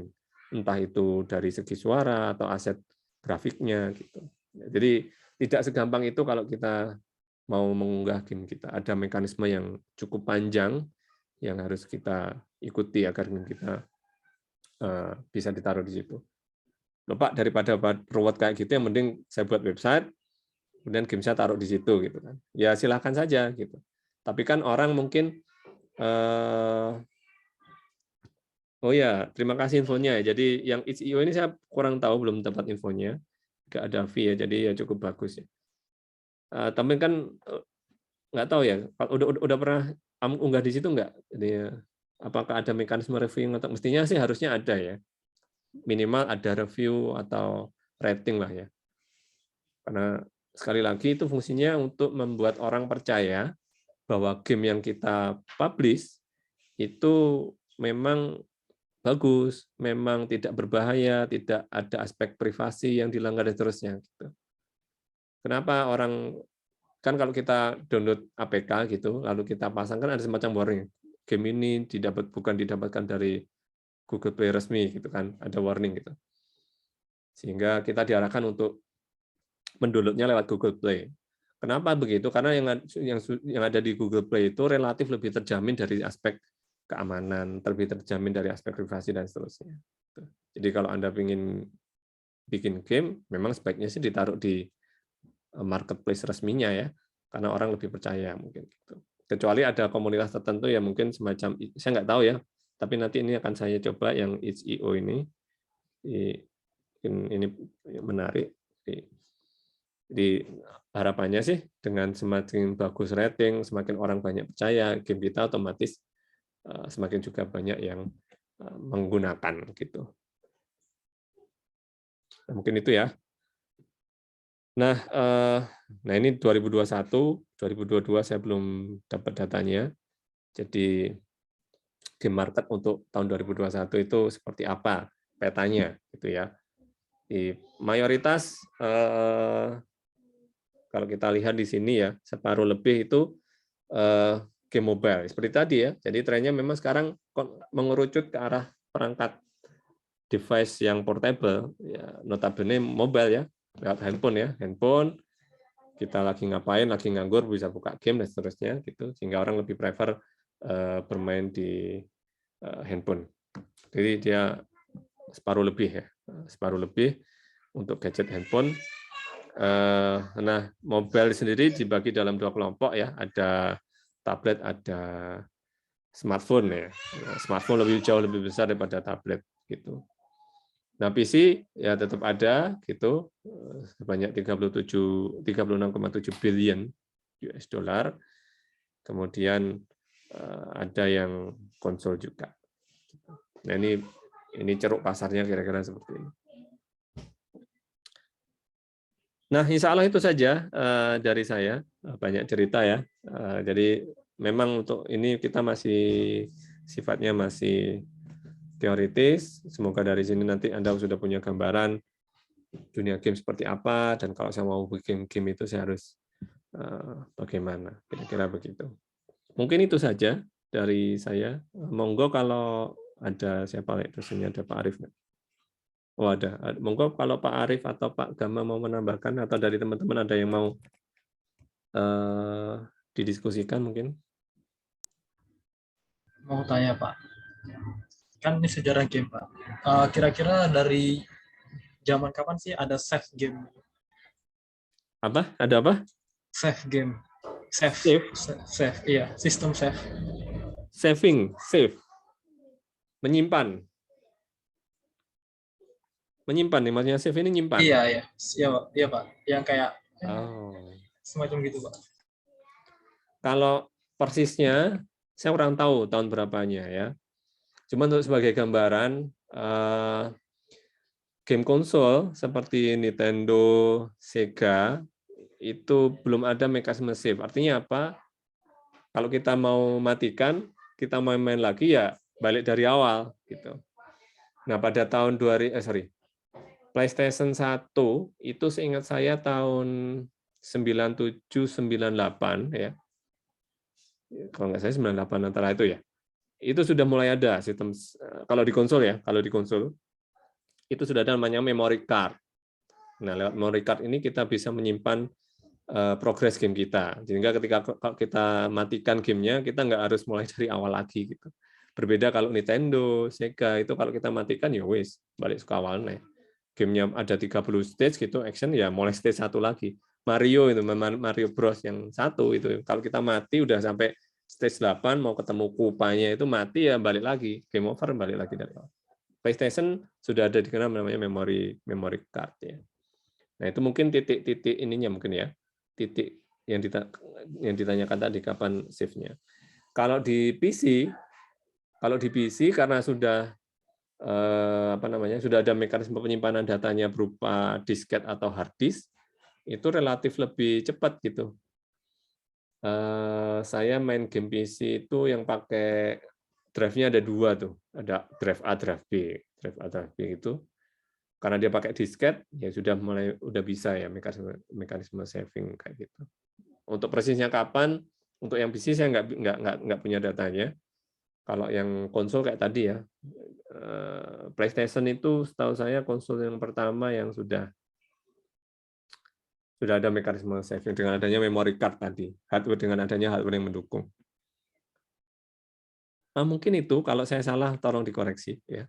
entah itu dari segi suara atau aset grafiknya gitu. Jadi tidak segampang itu kalau kita mau mengunggah game kita. Ada mekanisme yang cukup panjang yang harus kita ikuti agar game kita bisa ditaruh di situ. Loh, Pak, daripada ruwet kayak gitu, yang penting saya buat website, kemudian game saya taruh di situ gitu kan. Ya silahkan saja gitu. Tapi kan orang mungkin oh ya, terima kasih infonya. Jadi yang itch.io ini saya kurang tahu, belum dapat infonya. Nggak ada fee ya, jadi ya cukup bagus ya. Tapi kan nggak tahu ya, udah pernah unggah di situ nggak? Jadi apakah ada mekanisme review atau mestinya sih harusnya ada ya. Minimal ada review atau rating lah ya. Karena sekali lagi itu fungsinya untuk membuat orang percaya bahwa game yang kita publish itu memang bagus, memang tidak berbahaya, tidak ada aspek privasi yang dilanggar dan seterusnya. Gitu. Kenapa orang kan kalau kita download APK gitu, lalu kita pasang kan ada semacam warning, game ini bukan didapatkan dari Google Play resmi gitu kan, ada warning gitu. Sehingga kita diarahkan untuk mendownloadnya lewat Google Play. Kenapa begitu? Karena yang ada di Google Play itu relatif lebih terjamin dari aspek keamanan, lebih terjamin dari aspek privasi dan seterusnya. Jadi kalau Anda ingin bikin game, memang sebaiknya sih ditaruh di marketplace resminya ya, karena orang lebih percaya mungkin gitu. Kecuali ada komunitas tertentu ya mungkin semacam, saya nggak tahu ya, tapi nanti ini akan saya coba yang itch.io ini menarik. Jadi harapannya sih dengan semakin bagus rating, semakin orang banyak percaya, game kita otomatis semakin juga banyak yang menggunakan gitu. Nah, mungkin itu ya. Nah ini 2021, 2022 saya belum dapat datanya. Jadi game market untuk tahun 2021 itu seperti apa petanya gitu ya. Di mayoritas kalau kita lihat di sini ya, separuh lebih itu game mobile. Seperti tadi ya, jadi trennya memang sekarang mengerucut ke arah perangkat device yang portable, ya, notabene mobile ya, lewat handphone ya, handphone. Kita lagi ngapain, lagi nganggur, bisa buka game dan seterusnya, gitu. Sehingga orang lebih prefer bermain di handphone. Jadi dia separuh lebih ya, separuh lebih untuk gadget handphone. Nah, mobile sendiri dibagi dalam 2 kelompok ya, ada tablet, ada smartphone ya. Smartphone jauh lebih besar daripada tablet gitu. Nah, PC ya tetap ada gitu, sebanyak 36,7 billion US dollar. Kemudian ada yang konsol juga. Nah, ini ceruk pasarnya kira-kira seperti ini. Nah, insya Allah itu saja dari saya, banyak cerita ya. Jadi memang untuk ini kita masih sifatnya masih teoritis. Semoga dari sini nanti Anda sudah punya gambaran dunia game seperti apa, dan kalau saya mau bikin game itu saya harus bagaimana, kira-kira begitu. Mungkin itu saja dari saya. Monggo kalau ada siapa dosennya, ada Pak Arif. Oh ada. Monggo kalau Pak Arif atau Pak Gama mau menambahkan atau dari teman-teman ada yang mau didiskusikan mungkin. Mau tanya Pak, kan ini sejarah game Pak. Kira-kira dari zaman kapan sih ada save game? Apa? Ada apa? Save game. Save. Save, iya, sistem save. Saving, save. Menyimpan. Menyimpan nih, maksudnya save ini nyimpan. Iya, iya. Iya, Pak. Iya, Pak. Yang kayak Oh. semacam gitu, Pak. Kalau persisnya, saya kurang tahu tahun berapanya ya. Cuma untuk sebagai gambaran, game konsol seperti Nintendo, Sega, itu belum ada mekanisme save. Artinya apa? Kalau kita mau matikan, kita mau main lagi ya balik dari awal gitu. Nah, pada tahun PlayStation 1 itu seingat saya tahun 97 98 ya. Kalau nggak saya 98 antara itu ya. Itu sudah mulai ada sistem kalau di konsol ya, kalau di konsol itu sudah ada namanya memory card. Nah, lewat memory card ini kita bisa menyimpan progres game kita. Sehingga ketika kita matikan gamenya, kita nggak harus mulai dari awal lagi gitu. Berbeda kalau Nintendo, Sega itu kalau kita matikan ya wis balik ke awalnya. Gamenya ada 30 stage gitu, action ya mulai stage 1 lagi. Mario itu Mario Bros yang 1 itu kalau kita mati udah sampai stage 8 mau ketemu kupanya itu mati ya balik lagi, game over balik lagi dari awal. PlayStation sudah ada dikenal namanya memory card ya. Nah, itu mungkin titik-titik ininya mungkin ya. Titik yang ditanyakan tadi kapan save-nya. Kalau di PC karena sudah sudah ada mekanisme penyimpanan datanya berupa disket atau hard disk, itu relatif lebih cepat gitu. Saya main game PC itu yang pakai drive-nya ada 2 tuh, ada drive A, drive B. Drive A, drive B itu karena dia pakai disket, ya udah bisa ya mekanisme saving kayak gitu. Untuk persisnya kapan, untuk yang PC saya nggak punya datanya. Kalau yang konsol kayak tadi ya, PlayStation itu setahu saya konsol yang pertama yang sudah ada mekanisme saving dengan adanya memory card tadi, dengan adanya hardware yang mendukung. Nah, mungkin itu kalau saya salah tolong dikoreksi ya.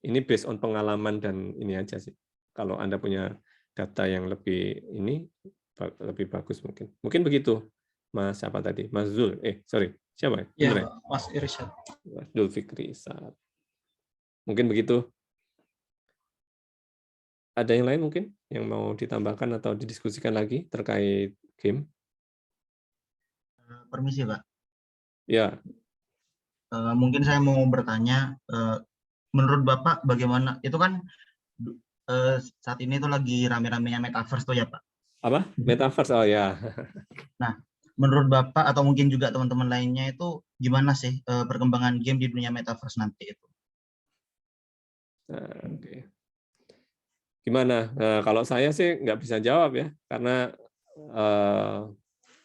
Ini based on pengalaman dan ini aja sih. Kalau Anda punya data yang lebih bagus mungkin. Mungkin begitu, Mas siapa tadi? Mas Zul. Sorry, siapa? Iya, Benar ya? Pak. Mas Irsyad. Mas Zul Fikri Saad. Mungkin begitu. Ada yang lain mungkin yang mau ditambahkan atau didiskusikan lagi terkait game? Permisi, Pak. Ya. Mungkin saya mau bertanya, menurut Bapak bagaimana? Itu kan saat ini tuh lagi rame-ramenya metaverse tuh ya, Pak. Apa? Metaverse, oh ya. Nah, menurut Bapak atau mungkin juga teman-teman lainnya itu gimana sih perkembangan game di dunia metaverse nanti itu? Oke. Gimana? Kalau saya sih nggak bisa jawab ya, karena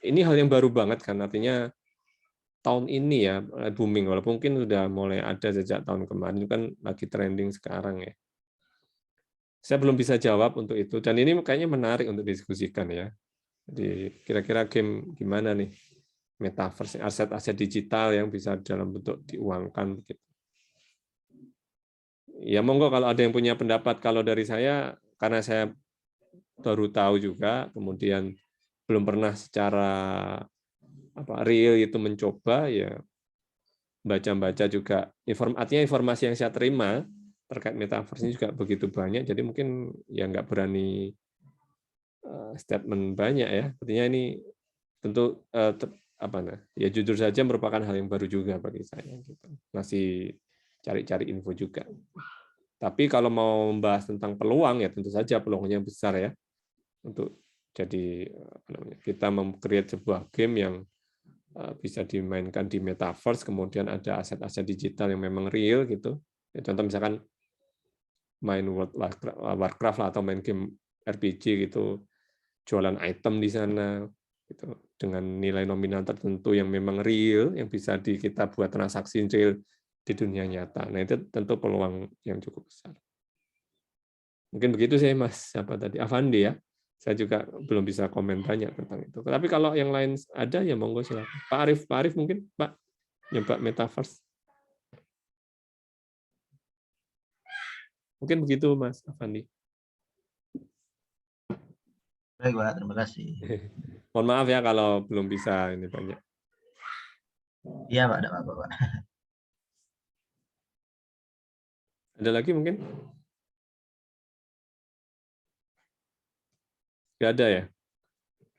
ini hal yang baru banget kan, artinya tahun ini ya booming, walaupun mungkin sudah mulai ada sejak tahun kemarin, itu kan lagi trending sekarang ya. Saya belum bisa jawab untuk itu, dan ini kayaknya menarik untuk diskusikan ya. Jadi kira-kira game gimana nih metaverse, aset-aset digital yang bisa dalam bentuk diuangkan begitu. Ya monggo kalau ada yang punya pendapat. Kalau dari saya, karena saya baru tahu juga, kemudian belum pernah secara real itu mencoba, ya baca-baca juga. Artinya informasi yang saya terima terkait metaverse ini juga begitu banyak, jadi mungkin ya nggak berani statement banyak ya. Artinya ini tentu ya jujur saja merupakan hal yang baru juga bagi saya. Gitu. Masih cari-cari info juga. Tapi kalau mau membahas tentang peluang, ya tentu saja peluangnya besar ya. Untuk jadi kita mem-create sebuah game yang bisa dimainkan di metaverse, kemudian ada aset-aset digital yang memang real gitu. Ya, contoh misalkan main World Warcraft atau main game RPG gitu, jualan item di sana gitu, dengan nilai nominal tertentu yang memang real, yang bisa kita buat transaksi real di dunia nyata. Nah, itu tentu peluang yang cukup besar. Mungkin begitu sih Mas, siapa tadi? Avandi ya. Saya juga belum bisa komen banyak tentang itu. Tapi kalau yang lain ada ya monggo silakan. Pak Arif mungkin Pak nyoba metaverse. Mungkin begitu Mas Avandi. Baik, Pak. Terima kasih. Mohon maaf ya kalau belum bisa ini banyak. Iya, Pak. Ada apa-apa, Pak. Ada lagi mungkin? Nggak ada ya?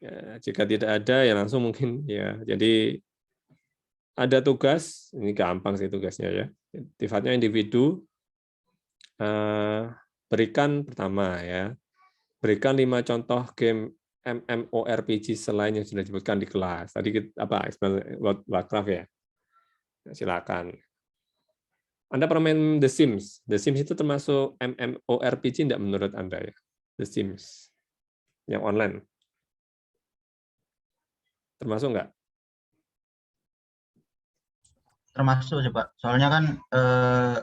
Ya, jika tidak ada ya langsung mungkin ya. Jadi ada tugas, ini gampang sih tugasnya ya. Sifatnya individu. Berikan pertama ya. Berikan 5 contoh game MMORPG selain yang sudah disebutkan di kelas. Tadi apa? World Warcraft ya. Silakan. Anda permain The Sims. The Sims itu termasuk MMORPG enggak menurut Anda ya? The Sims. Yang online. Termasuk enggak? Termasuk sih, Pak. Soalnya kan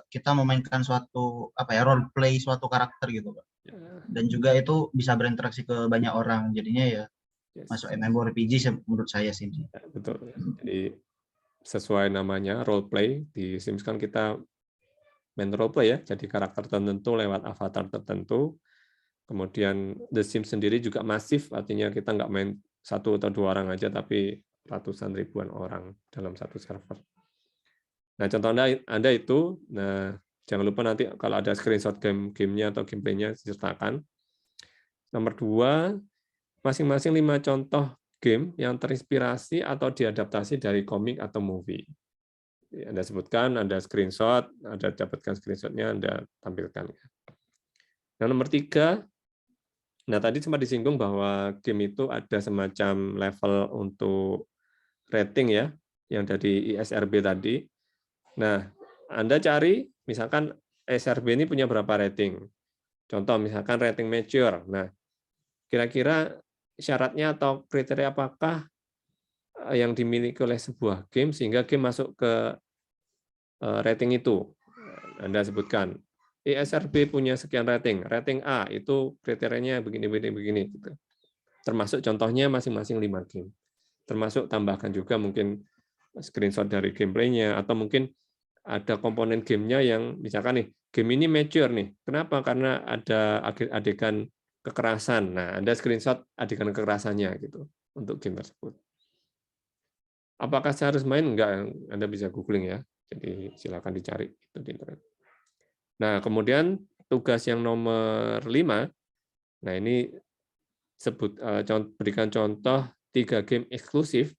kita memainkan suatu role play suatu karakter gitu, Pak. Dan juga itu bisa berinteraksi ke banyak orang. Jadinya ya masuk MMORPG menurut saya sih. Ya, betul. Jadi sesuai namanya role play, di Sims kan kita main role play ya, jadi karakter tertentu lewat avatar tertentu. Kemudian The Sims sendiri juga masif, artinya kita nggak main 1 atau 2 orang aja, tapi ratusan ribuan orang dalam satu server. Nah, contoh Anda itu, nah jangan lupa nanti kalau ada screenshot gamenya atau gameplaynya disertakan. Nomor 2, masing-masing 5 contoh game yang terinspirasi atau diadaptasi dari komik atau movie. Anda sebutkan, Anda screenshot, Anda dapatkan screenshotnya, Anda tampilkan. Yang nomor 3, nah tadi sempat disinggung bahwa game itu ada semacam level untuk rating ya, yang dari ISRB tadi. Nah, Anda cari, misalkan ISRB ini punya berapa rating. Contoh, misalkan rating mature. Nah, kira-kira syaratnya atau kriteria apakah yang dimiliki oleh sebuah game sehingga game masuk ke rating itu. Anda sebutkan, ISRB punya sekian rating, rating A itu kriterianya begini. Gitu. Termasuk contohnya masing-masing 5 game. Termasuk tambahkan juga mungkin screenshot dari gameplaynya, atau mungkin ada komponen gamenya yang misalkan nih, game ini mature nih. Kenapa? Karena ada adegan kekerasan. Nah, Anda screenshot adegan kekerasannya gitu untuk game tersebut. Apakah saya harus main? Enggak, Anda bisa googling ya. Jadi silakan dicari itu di internet. Nah, kemudian tugas yang nomor 5, nah ini berikan contoh 3 game eksklusif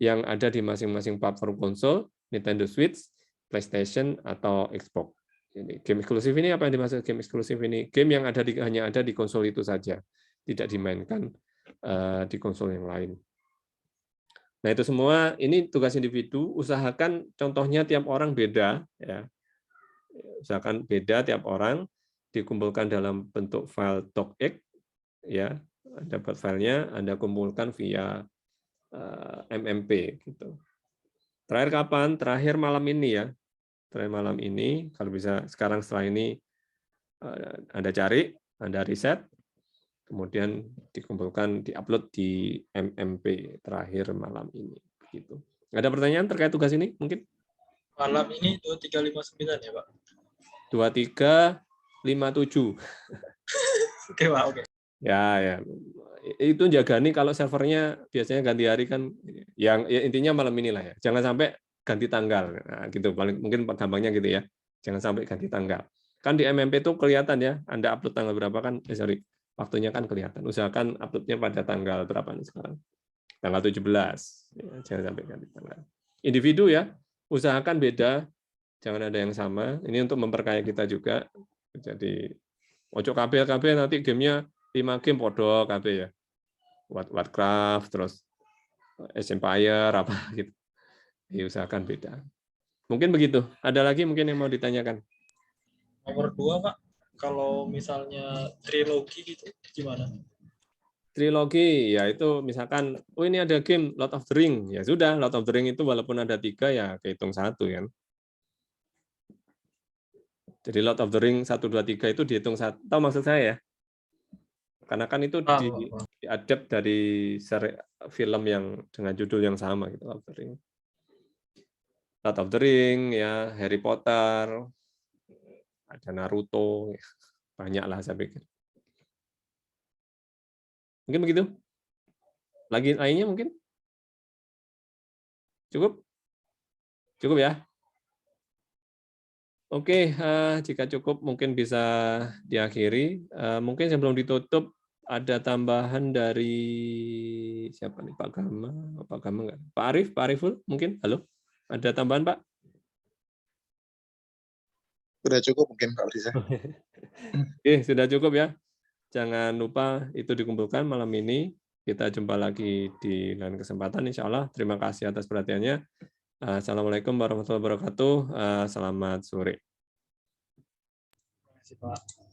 yang ada di masing-masing platform konsol, Nintendo Switch, PlayStation, atau Xbox. Jadi, game eksklusif ini apa yang dimaksud game eksklusif ini? Game yang hanya ada di konsol itu saja, tidak dimainkan di konsol yang lain. Nah, itu semua ini tugas individu, usahakan contohnya tiap orang beda ya. Usahakan beda tiap orang, dikumpulkan dalam bentuk file docx ya. Dapat filenya, Anda kumpulkan via MMP gitu. Terakhir kapan? Terakhir malam ini ya. Terakhir malam ini, kalau bisa sekarang setelah ini Anda cari, Anda riset, kemudian dikumpulkan, diupload di MMP terakhir malam ini. Gitu. Ada pertanyaan terkait tugas ini mungkin? Malam ini 2359 ya, Pak? 2357. Oke, Pak. Oke. Ya. Itu jaga nih kalau servernya biasanya ganti hari kan, yang ya intinya malam inilah ya. Jangan sampai ganti tanggal. Nah, gitu paling mungkin gampangnya gitu ya. Jangan sampai ganti tanggal. Kan di MMP itu kelihatan ya, Anda upload tanggal berapa kan? Waktunya kan kelihatan. Usahakan uploadnya pada tanggal berapa nih sekarang? Tanggal 17. Ya, jangan sampai ganti tanggal. Individu ya, usahakan beda, jangan ada yang sama. Ini untuk memperkaya kita juga. Jadi ojo KB nanti gamenya 5 game podo KB ya. Warcraft, terus Age Empire, apa gitu. Diusahakan beda. Mungkin begitu. Ada lagi mungkin yang mau ditanyakan? Nomor 2, Pak. Kalau misalnya trilogi gitu, gimana? Trilogi, ya itu misalkan, oh ini ada game Lord of the Ring. Ya sudah, Lord of the Ring itu walaupun ada 3, ya kehitung 1 kan. Jadi Lord of the Ring 1, 2, 3 itu dihitung satu. Tahu maksud saya ya? Karena kan itu diadapt dari film yang dengan judul yang sama gitu, Lord of the Ring. Lord of the Ring, ya, Harry Potter, ada Naruto, banyak lah saya pikir. Mungkin begitu? Lagi lainnya mungkin? Cukup? Cukup ya? Oke, jika cukup mungkin bisa diakhiri. Mungkin sebelum ditutup ada tambahan dari siapa nih, Pak Gama nggak? Pak Ariful mungkin? Halo, ada tambahan Pak? Sudah cukup mungkin Pak Riza. Oke, sudah cukup ya. Jangan lupa itu dikumpulkan malam ini. Kita jumpa lagi di lain kesempatan insya Allah. Terima kasih atas perhatiannya. Assalamualaikum warahmatullahi wabarakatuh. Selamat sore. Terima kasih, Pak.